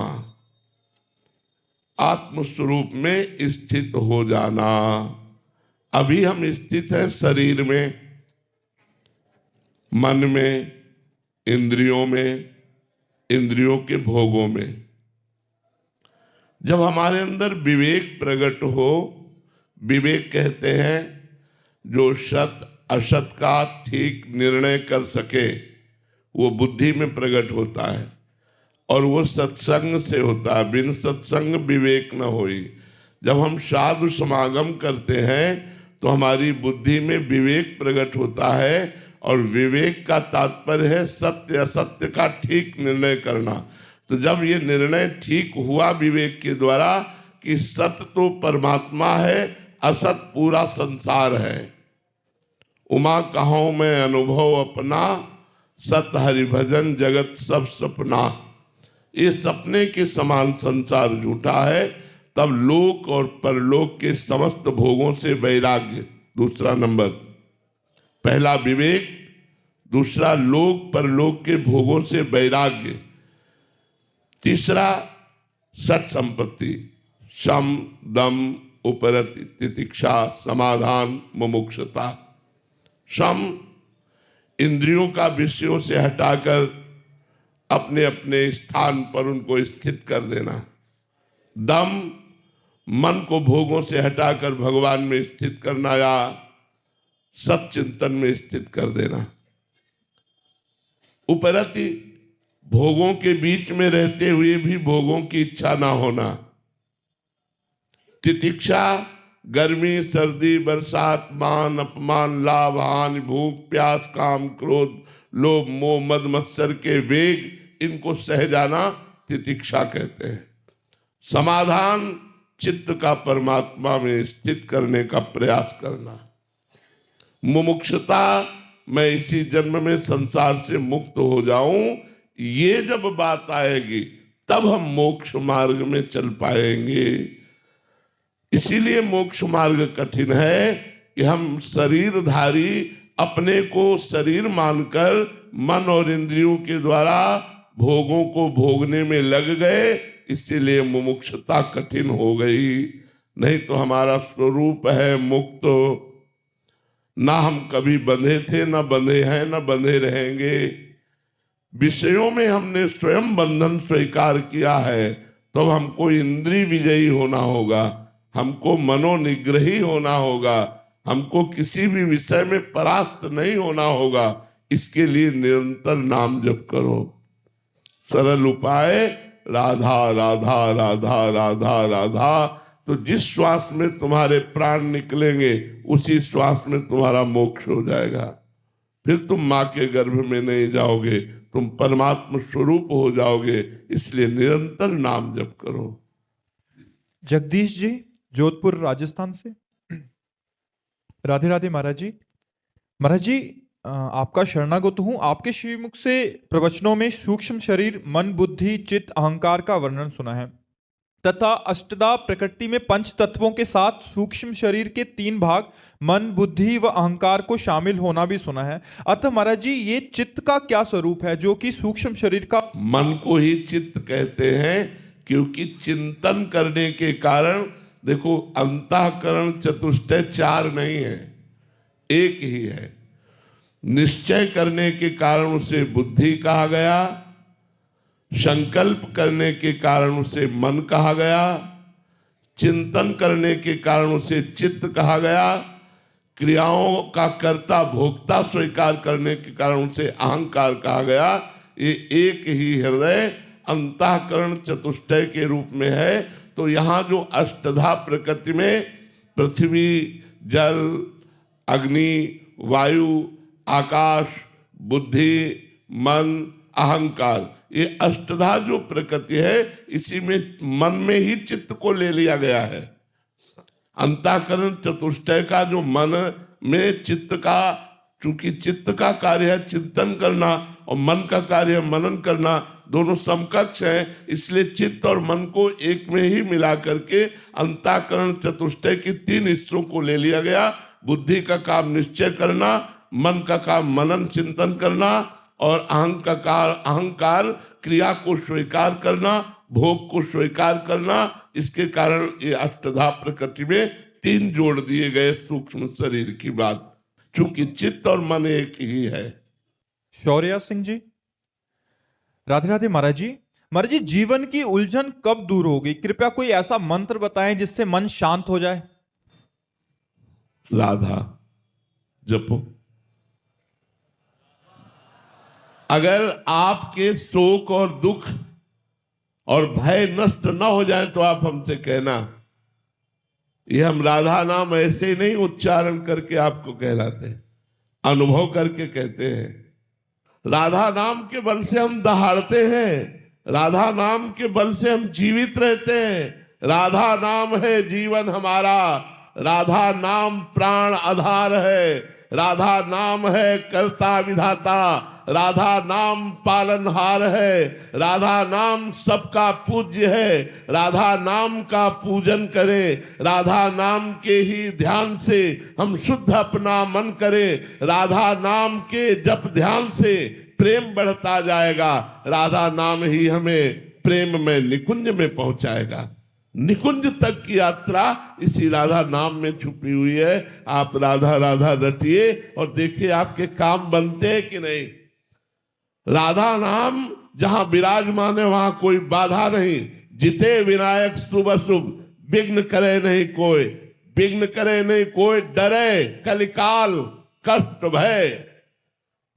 आत्म स्वरूप में स्थित हो जाना। अभी हम स्थित हैं शरीर में, मन में, इंद्रियों में, इंद्रियों के भोगों में। जब हमारे अंदर विवेक प्रकट हो, विवेक कहते हैं जो सत असत का ठीक निर्णय कर सके, वो बुद्धि में प्रकट होता है और वो सत्संग से होता है। बिन सत्संग विवेक न होई। जब हम साधु समागम करते हैं तो हमारी बुद्धि में विवेक प्रकट होता है और विवेक का तात्पर्य है सत्य असत्य का ठीक निर्णय करना। तो जब ये निर्णय ठीक हुआ विवेक के द्वारा कि सत्य तो परमात्मा है, असत पूरा संसार है, उमा कहो मैं अनुभव अपना, सत हरिभजन जगत सब सपना। ये सपने के समान संसार झूठा है। तब लोक और परलोक के समस्त भोगों से वैराग्य, दूसरा नंबर। पहला विवेक, दूसरा लोक परलोक के भोगों से वैराग्य, तीसरा सत संपत्ति, शम दम उपरति तितिक्षा समाधान मुमुक्षुता। शम इंद्रियों का विषयों से हटाकर अपने अपने स्थान पर उनको स्थित कर देना। दम मन को भोगों से हटाकर भगवान में स्थित करना या सच्चिंतन में स्थित कर देना। उपरति भोगों के बीच में रहते हुए भी भोगों की इच्छा ना होना। तितिक्षा गर्मी सर्दी बरसात मान अपमान लाभ हानि भूख प्यास काम क्रोध लोभ मोह मद मत्सर के वेग, इनको सह जाना तितिक्षा कहते हैं। समाधान चित्त का परमात्मा में स्थित करने का प्रयास करना। मुमुक्षुता मैं इसी जन्म में संसार से मुक्त हो जाऊं, ये जब बात आएगी तब हम मोक्ष मार्ग में चल पाएंगे। इसीलिए मोक्ष मार्ग कठिन है कि हम शरीरधारी अपने को शरीर मानकर मन और इंद्रियों के द्वारा भोगों को भोगने में लग गए, इसीलिए मुमुक्षुता कठिन हो गई। नहीं तो हमारा स्वरूप है मुक्त। ना हम कभी बंधे थे, ना बंधे हैं, ना बंधे रहेंगे। विषयों में हमने स्वयं बंधन स्वीकार किया है, तो हमको इंद्रिय विजयी होना होगा, हमको मनोनिग्रही होना होगा, हमको किसी भी विषय में परास्त नहीं होना होगा। इसके लिए निरंतर नाम जप करो। सरल उपाय राधा राधा राधा राधा राधा। तो जिस श्वास में तुम्हारे प्राण निकलेंगे उसी श्वास में तुम्हारा मोक्ष हो जाएगा। फिर तुम माँ के गर्भ में नहीं जाओगे, तुम परमात्मा स्वरूप हो जाओगे। इसलिए निरंतर नाम जप करो।
जगदीश जी जोधपुर राजस्थान से। राधे राधे महाराज जी। महाराज जी आपका शरणागत हूँ। आपके श्रीमुख से प्रवचनों में सूक्ष्म शरीर मन बुद्धि चित्त अहंकार का वर्णन सुना है तथा अष्टधा प्रकृति में पंच तत्वों के साथ सूक्ष्म शरीर के 3 भाग मन बुद्धि व अहंकार को शामिल होना भी सुना है। अतः महाराज जी ये चित्त का क्या स्वरूप है जो कि सूक्ष्म शरीर का?
मन को ही चित्त कहते हैं क्योंकि चिंतन करने के कारण, देखो अंतःकरण चतुष्टय 4 नहीं है, एक ही है। निश्चय करने के कारण उसे बुद्धि कहा गया, संकल्प करने के कारण उसे मन कहा गया, चिंतन करने के कारण उसे चित्त कहा गया, क्रियाओं का कर्ता भोक्ता स्वीकार करने के कारण उसे अहंकार कहा गया। ये एक ही हृदय अंतःकरण चतुष्टय के रूप में है। तो यहाँ जो अष्टधा प्रकृति में पृथ्वी जल अग्नि वायु आकाश बुद्धि मन अहंकार, ये अष्टधा जो प्रकृति है इसी में मन में ही चित्त को ले लिया गया है। अंतःकरण चतुष्टय का जो मन में चित्त का, चूंकि चित्त का कार्य है चिंतन करना और मन का कार्य है मनन करना, दोनों समकक्ष हैं। इसलिए चित्त और मन को एक में ही मिला करके अंतःकरण चतुष्टय की 3 हिस्सों को ले लिया गया। बुद्धि का काम निश्चय करना, मन का काम मनन चिंतन करना और अहंकार क्रिया को स्वीकार करना, भोग को स्वीकार करना। इसके कारण ये अष्टधा प्रकृति में 3 जोड़ दिए गए सूक्ष्म शरीर की बात, चूंकि चित्त और मन एक ही है।
शौर्या सिंह जी। राधे राधे महाराज जी। महाराज जी, जीवन की उलझन कब दूर होगी? कृपया कोई ऐसा मंत्र बताएं जिससे मन शांत हो जाए।
राधा जपो। अगर आपके शोक और दुख और भय नष्ट न हो जाए तो आप हमसे कहना। ये हम राधा नाम ऐसे ही नहीं उच्चारण करके आपको कहलाते हैं, अनुभव करके कहते हैं। राधा नाम के बल से हम दहाड़ते हैं, राधा नाम के बल से हम जीवित रहते हैं। राधा नाम है जीवन हमारा, राधा नाम प्राण आधार है, राधा नाम है कर्ता विधाता, राधा नाम पालनहार है, राधा नाम सबका पूज्य है। राधा नाम का पूजन करें, राधा नाम के ही ध्यान से हम शुद्ध अपना मन करें। राधा नाम के जप ध्यान से प्रेम बढ़ता जाएगा, राधा नाम ही हमें प्रेम में निकुंज में पहुंचाएगा। निकुंज तक की यात्रा इसी राधा नाम में छुपी हुई है। आप राधा राधा रटिए और देखिए आपके काम बनते हैं कि नहीं। राधा नाम जहां विराजमान है वहां कोई बाधा नहीं। जिते विनायक शुभ अशुभ, विघ्न करे नहीं कोई, विघ्न करे नहीं कोई, डरे कलिकाल कष्ट भय।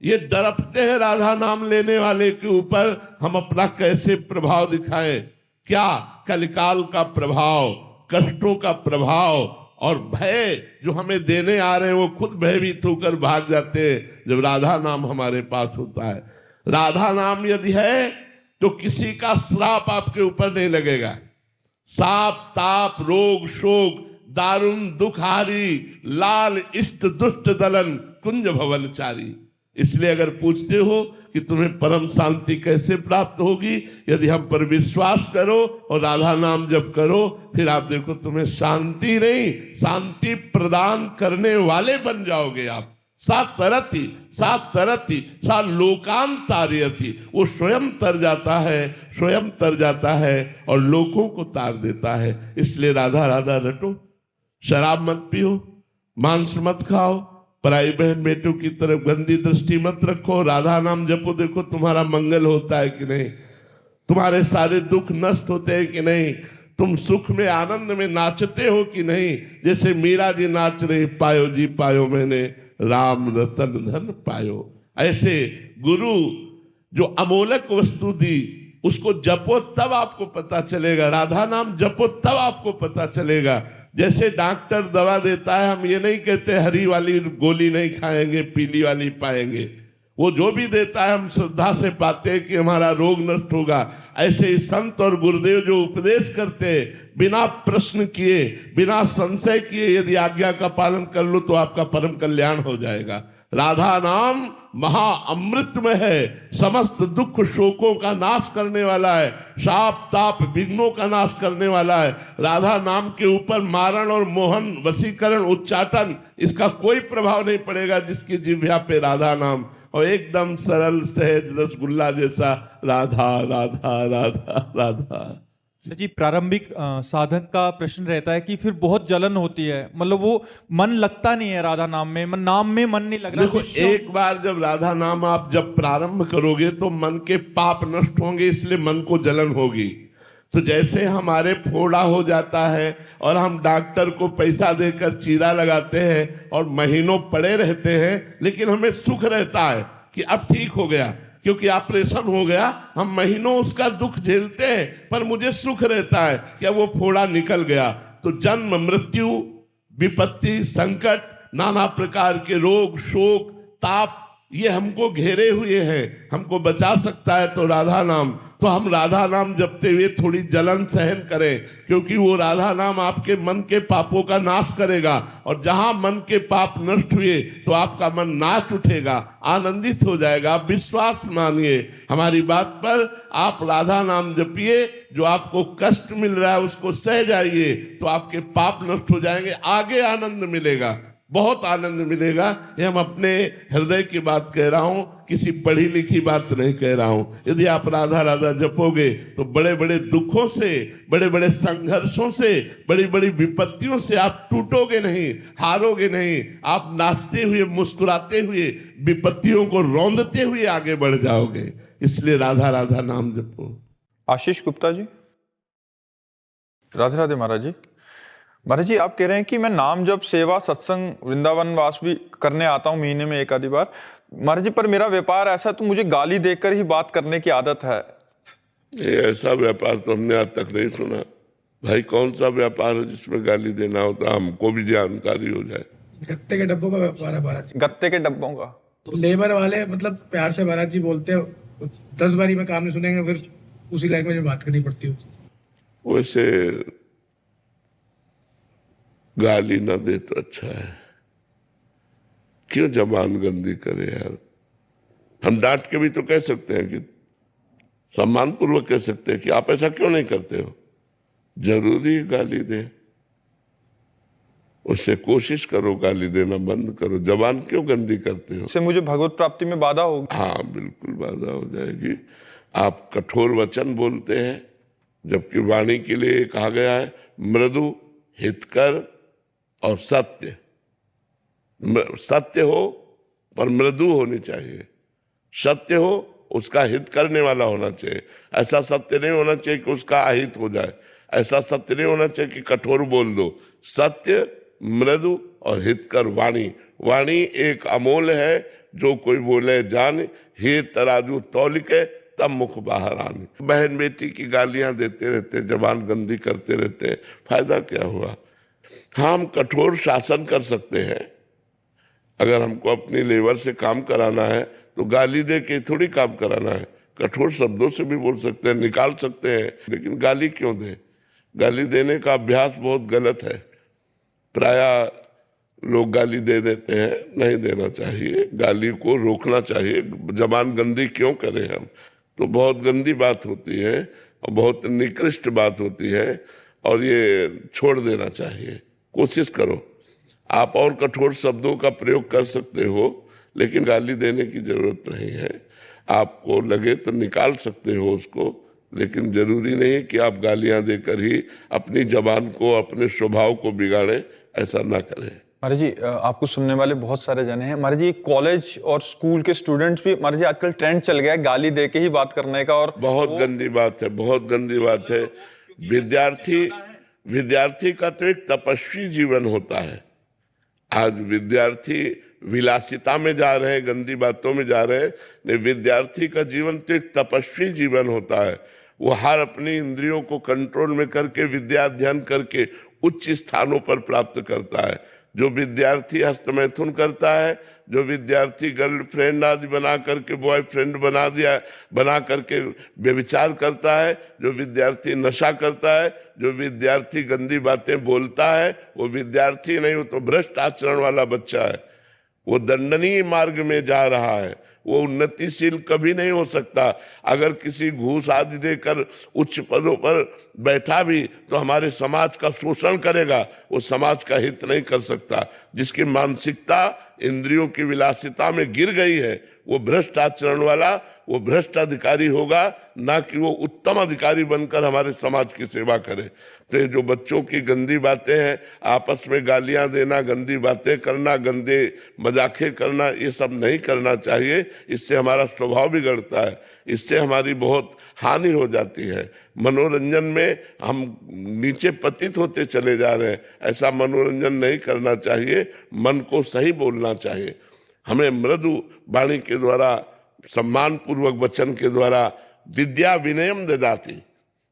ये डरते हैं राधा नाम लेने वाले के ऊपर हम अपना कैसे प्रभाव दिखाएं। क्या कलिकाल का प्रभाव, कष्टों का प्रभाव और भय जो हमें देने आ रहे हैं, वो खुद भयभीत होकर भाग जाते हैं जब राधा नाम हमारे पास होता है। राधा नाम यदि है तो किसी का श्राप आपके ऊपर नहीं लगेगा। साप ताप रोग शोक दारुण दुखारी लाल इष्ट दुष्ट दलन कुंज भवनचारी। इसलिए अगर पूछते हो कि तुम्हें परम शांति कैसे प्राप्त होगी, यदि हम पर विश्वास करो और राधा नाम जप करो, फिर आप देखो तुम्हें शांति नहीं शांति प्रदान करने वाले बन जाओगे आप। सा तरती सा लोकांतार्यति, वो स्वयं तर जाता है, स्वयं तर जाता है और लोगों को तार देता है। इसलिए राधा राधा रटो, शराब मत पियो, मांस मत खाओ, पराई बहन बेटों की तरफ गंदी दृष्टि मत रखो, राधा नाम जपो। देखो तुम्हारा मंगल होता है कि नहीं, तुम्हारे सारे दुख नष्ट होते हैं कि नहीं, तुम सुख में आनंद में नाचते हो कि नहीं। जैसे मीरा जी नाच रही, पायो जी पायो मैंने राम रतन धन पायो। ऐसे गुरु जो अमोलक वस्तु दी उसको जपो तब आपको पता चलेगा। राधा नाम जपो तब आपको पता चलेगा। जैसे डॉक्टर दवा देता है, हम ये नहीं कहते हरी वाली गोली नहीं खाएंगे पीली वाली पाएंगे। वो जो भी देता है हम श्रद्धा से पाते हैं कि हमारा रोग नष्ट होगा। ऐसे ही संत और गुरुदेव जो उपदेश करते हैं, बिना प्रश्न किए बिना संशय किए यदि आज्ञा का पालन कर लो तो आपका परम कल्याण हो जाएगा। राधा नाम महा अमृत में है, समस्त दुख शोकों का नाश करने वाला है, शाप ताप विघ्नों का नाश करने वाला है। राधा नाम के ऊपर मारण और मोहन वशीकरण उच्चाटन इसका कोई प्रभाव नहीं पड़ेगा जिसकी जिह्वा पे राधा नाम, और एकदम सरल सहज रसगुल्ला जैसा राधा राधा राधा राधा।
जी, प्रारंभिक साधक का प्रश्न रहता है कि फिर बहुत जलन होती है, मतलब वो मन लगता नहीं है राधा नाम में, नाम में मन नहीं लग रहा।
देखो एक बार जब राधा नाम आप जब प्रारंभ करोगे तो मन के पाप नष्ट होंगे, इसलिए मन को जलन होगी। तो जैसे हमारे फोड़ा हो जाता है और हम डॉक्टर को पैसा देकर चीरा लगाते हैं और महीनों पड़े रहते हैं, लेकिन हमें सुख रहता है कि अब ठीक हो गया क्योंकि ऑपरेशन हो गया। हम महीनों उसका दुख झेलते हैं पर मुझे सुख रहता है कि अब वो फोड़ा निकल गया। तो जन्म मृत्यु विपत्ति संकट नाना प्रकार के रोग शोक ताप ये हमको घेरे हुए हैं, हमको बचा सकता है तो राधा नाम। तो हम राधा नाम जपते हुए थोड़ी जलन सहन करें, क्योंकि वो राधा नाम आपके मन के पापों का नाश करेगा। और जहां मन के पाप नष्ट हुए तो आपका मन नाच उठेगा, आनंदित हो जाएगा। आप विश्वास मानिए हमारी बात पर, आप राधा नाम जपिए, जो आपको कष्ट मिल रहा है उसको सह जाइए तो आपके पाप नष्ट हो जाएंगे, आगे आनंद मिलेगा, बहुत आनंद मिलेगा। ये हम अपने हृदय की बात कह रहा हूं किसी पढ़ी लिखी बात नहीं कह रहा हूं। यदि आप राधा राधा जपोगे तो बड़े बड़े दुखों से, बड़े बड़े संघर्षों से, बड़ी बड़ी विपत्तियों से आप टूटोगे नहीं, हारोगे नहीं। आप नाचते हुए, मुस्कुराते हुए, विपत्तियों को रौंदते हुए आगे बढ़ जाओगे। इसलिए राधा राधा नाम जपो।
आशीष गुप्ता जी। राधे राधे महाराज जी। महाराज जी, आप कह रहे हैं कि मैं नाम जप, सेवा, सत्संग, वृंदावन वास भी करने आता हूँ महीने में एक आधी बार। महाराज जी, पर मेरा व्यापार ऐसा, तो मुझे गाली देकर ही बात करने की आदत है।
ये ऐसा व्यापार तो हमने आज तक नहीं सुना। भाई कौन सा व्यापार है जिसमें गाली देना होता? हमको भी जानकारी हो जाए।
गत्ते के डब्बों का व्यापार है महाराज जी।
गत्ते के डब्बों का?
लेबर वाले मतलब प्यार से महाराज जी बोलते हैं, 10 बारी में काम नहीं सुनेंगे, फिर उसी लैंग्वेज में बात करनी पड़ती है।
वैसे गाली ना दे तो अच्छा है। क्यों जबान गंदी करे यार? हम डांट के भी तो कह सकते हैं, कि सम्मान पूर्वक कह सकते हैं कि आप ऐसा क्यों नहीं करते हो। जरूरी गाली दे? उससे कोशिश करो गाली देना बंद करो। जबान क्यों गंदी करते हो?
इससे मुझे भगवत प्राप्ति में बाधा होगी।
हाँ, बिल्कुल बाधा हो जाएगी। आप कठोर वचन बोलते हैं, जबकि वाणी के लिए कहा गया है मृदु, हितकर और सत्य। सत्य हो पर मृदु होनी चाहिए, सत्य हो उसका हित करने वाला होना चाहिए। ऐसा सत्य नहीं होना चाहिए कि उसका अहित हो जाए। ऐसा सत्य नहीं होना चाहिए कि कठोर बोल दो। सत्य, मृदु और हितकर वाणी। वाणी एक अमोल है, जो कोई बोले जान, हे तराजू तौलिके तब मुख बाहर आने। बहन बेटी की गालियां देते रहते, जबान गंदी करते रहते, फायदा क्या हुआ? हम कठोर शासन कर सकते हैं। अगर हमको अपनी लेबर से काम कराना है तो गाली दे के थोड़ी काम कराना है। कठोर शब्दों से भी बोल सकते हैं, निकाल सकते हैं, लेकिन गाली क्यों दें? गाली देने का अभ्यास बहुत गलत है। प्रायः लोग गाली दे देते हैं, नहीं देना चाहिए। गाली को रोकना चाहिए। जबान गंदी क्यों करें हम? तो बहुत गंदी बात होती है और बहुत निकृष्ट बात होती है, और ये छोड़ देना चाहिए। कोशिश करो। आप और कठोर शब्दों का प्रयोग कर सकते हो, लेकिन गाली देने की जरूरत नहीं है। आपको लगे तो निकाल सकते हो उसको, लेकिन जरूरी नहीं कि आप गालियां देकर ही अपनी जबान को, अपने स्वभाव को बिगाड़ें। ऐसा ना करें।
महाराज जी, आपको सुनने वाले बहुत सारे जने हैं। महाराज जी, कॉलेज और स्कूल के स्टूडेंट्स भी, महाराज जी आजकल ट्रेंड चल गया है गाली दे के ही बात करने का, और
बहुत गंदी बात है, बहुत गंदी बात है। विद्यार्थी का तो एक तपस्वी जीवन होता है। आज विद्यार्थी विलासिता में जा रहे हैं, गंदी बातों में जा रहे हैं। नहीं, विद्यार्थी का जीवन तो एक तपस्वी जीवन होता है। वो हर अपनी इंद्रियों को कंट्रोल में करके विद्या अध्ययन करके उच्च स्थानों पर प्राप्त करता है। जो विद्यार्थी हस्तमैथुन करता है, जो विद्यार्थी गर्लफ्रेंड आदि बना करके बॉयफ्रेंड बना करके व्यभिचार करता है, जो विद्यार्थी नशा करता है, जो विद्यार्थी गंदी बातें बोलता है, वो विद्यार्थी नहीं, वो तो भ्रष्ट आचरण वाला बच्चा है। वो दंडनीय मार्ग में जा रहा है। वो उन्नतिशील कभी नहीं हो सकता। अगर किसी घूस आदि देकर उच्च पदों पर बैठा भी तो हमारे समाज का शोषण करेगा, वो समाज का हित नहीं कर सकता। जिसकी मानसिकता इंद्रियों की विलासिता में गिर गई है, वो भ्रष्ट आचरण वाला, वो भ्रष्ट अधिकारी होगा, ना कि वो उत्तम अधिकारी बनकर हमारे समाज की सेवा करे। तो ये जो बच्चों की गंदी बातें हैं, आपस में गालियां देना, गंदी बातें करना, गंदे मजाके करना, ये सब नहीं करना चाहिए। इससे हमारा स्वभाव बिगड़ता है, इससे हमारी बहुत हानि हो जाती है। मनोरंजन में हम नीचे पतित होते चले जा रहे हैं। ऐसा मनोरंजन नहीं करना चाहिए। मन को सही बोलना चाहिए। हमें मृदु वाणी के द्वारा, सम्मान पूर्वक वचन के द्वारा, विद्या विनयम ददाति,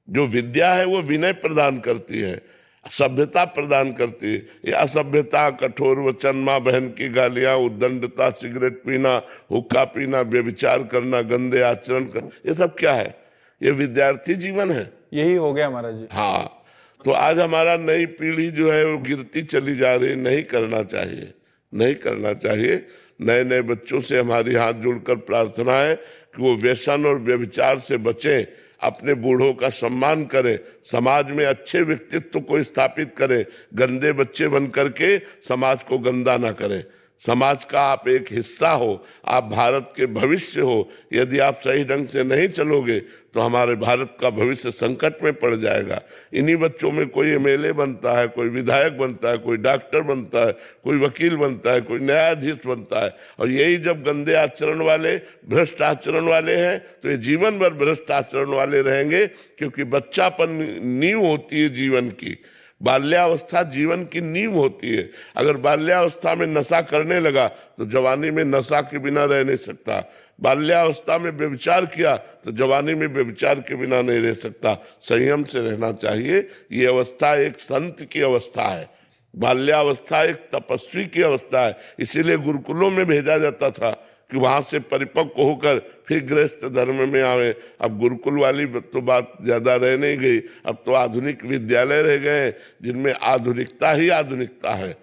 जो विद्या है वो विनय प्रदान करती है, सभ्यता प्रदान करती है। ये असभ्यता, कठोर वचन, माँ बहन की गालियां, उद्दंडता, सिगरेट पीना, हुक्का पीना, व्यभिचार करना, गंदे आचरण करना, ये सब क्या है? ये विद्यार्थी जीवन है।
यही हो गया महाराज जी।
हाँ, तो आज हमारा नई पीढ़ी जो है वो गिरती चली जा रही। नहीं करना चाहिए, नहीं करना चाहिए। नए नए बच्चों से हमारी हाथ जोड़कर प्रार्थना है कि वो व्यसन और व्यभिचार से बचें, अपने बूढ़ों का सम्मान करें, समाज में अच्छे व्यक्तित्व को स्थापित करें, गंदे बच्चे बन करके समाज को गंदा ना करें। समाज का आप एक हिस्सा हो, आप भारत के भविष्य हो। यदि आप सही ढंग से नहीं चलोगे तो हमारे भारत का भविष्य संकट में पड़ जाएगा। इन्हीं बच्चों में कोई एमएलए बनता है, कोई विधायक बनता है, कोई डॉक्टर बनता है, कोई वकील बनता है, कोई न्यायाधीश बनता है। और यही जब गंदे आचरण वाले, भ्रष्ट आचरण वाले हैं तो ये जीवन भर भ्रष्ट आचरण वाले रहेंगे, क्योंकि बच्चापन नींव होती है जीवन की। बाल्यावस्था जीवन की नींव होती है। अगर बाल्यावस्था में नशा करने लगा तो जवानी में नशा के बिना रह नहीं सकता। बाल्यावस्था में व्यभिचार किया तो जवानी में व्यभिचार के बिना नहीं रह सकता। संयम से रहना चाहिए। ये अवस्था एक संत की अवस्था है, बाल्यावस्था एक तपस्वी की अवस्था है। इसीलिए गुरुकुलों में भेजा जाता था कि वहां से परिपक्व होकर फिर गृहस्थ धर्म में आवे। अब गुरुकुल वाली तो बात ज्यादा रह नहीं गई, अब तो आधुनिक विद्यालय रह गए हैं जिनमें आधुनिकता ही आधुनिकता है,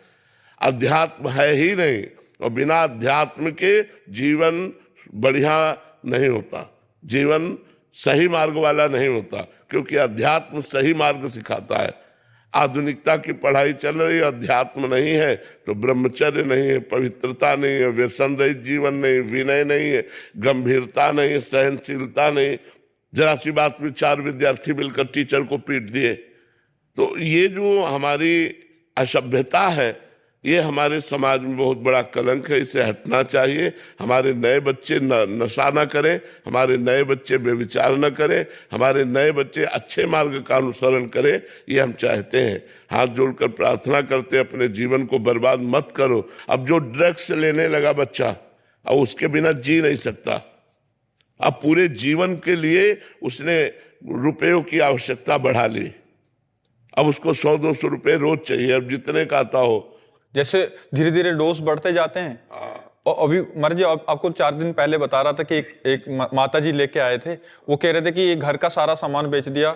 अध्यात्म है ही नहीं। और बिना अध्यात्म के जीवन बढ़िया नहीं होता, जीवन सही मार्ग वाला नहीं होता, क्योंकि अध्यात्म सही मार्ग सिखाता है। आधुनिकता की पढ़ाई चल रही है, अध्यात्म नहीं है तो ब्रह्मचर्य नहीं है, पवित्रता नहीं है, व्यसन रहित जीवन नहीं, विनय नहीं है, गंभीरता नहीं है, सहनशीलता नहीं। जरा सी बात में 4 विद्यार्थी मिलकर टीचर को पीट दिए। तो ये जो हमारी असभ्यता है, ये हमारे समाज में बहुत बड़ा कलंक है, इसे हटना चाहिए। हमारे नए बच्चे नशा न करें, हमारे नए बच्चे व्यभिचार न करें, हमारे नए बच्चे अच्छे मार्ग का अनुसरण करें, ये हम चाहते हैं। हाथ जोड़कर प्रार्थना करते हैं, अपने जीवन को बर्बाद मत करो। अब जो ड्रग्स लेने लगा बच्चा, अब उसके बिना जी नहीं सकता। अब पूरे जीवन के लिए उसने रुपयों की आवश्यकता बढ़ा ली। अब उसको 100-200 रुपये रोज चाहिए, अब जितने का आता हो।
जैसे धीरे धीरे डोज बढ़ते जाते हैं। और अभी महाराज जी आपको 4 दिन पहले बता रहा था कि एक माता जी लेके आए थे, वो कह रहे थे कि ये घर का सारा सामान बेच दिया,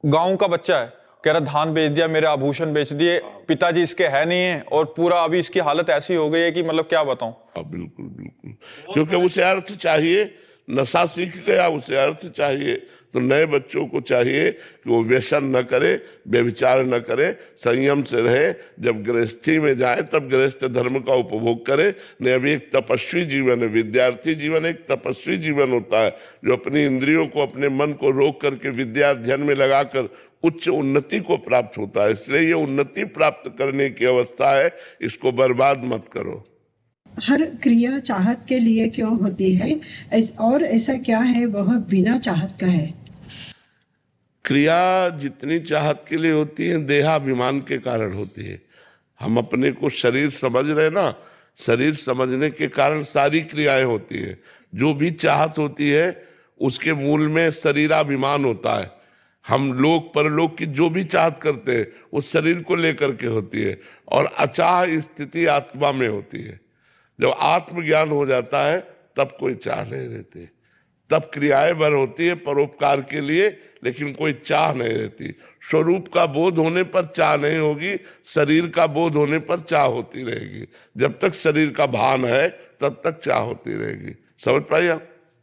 गांव का बच्चा है, कह रहा धान बेच दिया, मेरे आभूषण बेच दिए, पिताजी इसके है नहीं है, और पूरा अभी इसकी हालत ऐसी हो गई है कि मतलब क्या बताऊं।
बिल्कुल बिल्कुल, क्योंकि उसे अर्थ चाहिए, नशा सीख गया, उसे अर्थ चाहिए। तो नए बच्चों को चाहिए कि वो व्यसन न करे, व्यभिचार न करे, संयम से रहे। जब गृहस्थी में जाए तब गृहस्थ धर्म का उपभोग करे। नहीं, अभी एक तपस्वी जीवन है, विद्यार्थी जीवन एक तपस्वी जीवन होता है, जो अपनी इंद्रियों को, अपने मन को रोक करके विद्या अध्ययन में लगाकर उच्च उन्नति को प्राप्त होता है। इसलिए ये उन्नति प्राप्त करने की अवस्था है, इसको बर्बाद मत करो।
हर क्रिया चाहत के लिए क्यों होती है, और ऐसा क्या है वह बिना चाहत का है?
क्रिया जितनी चाहत के लिए होती है, देहाभिमान के कारण होती है। हम अपने को शरीर समझ रहे ना, शरीर समझने के कारण सारी क्रियाएं होती है। जो भी चाहत होती है उसके मूल में शरीराभिमान होता है। हम लोक परलोक की जो भी चाहत करते हैं वो शरीर को लेकर के होती है, और अचाह स्थिति आत्मा में होती है। जब आत्मज्ञान हो जाता है तब कोई चाह नहीं रहती, तब क्रियाएं भर होती है परोपकार के लिए, लेकिन कोई चाह नहीं रहती। स्वरूप का बोध होने पर चाह नहीं होगी, शरीर का बोध होने पर चाह होती रहेगी। जब तक शरीर का भान है तब तक चाह होती रहेगी। समझ पाइए आप?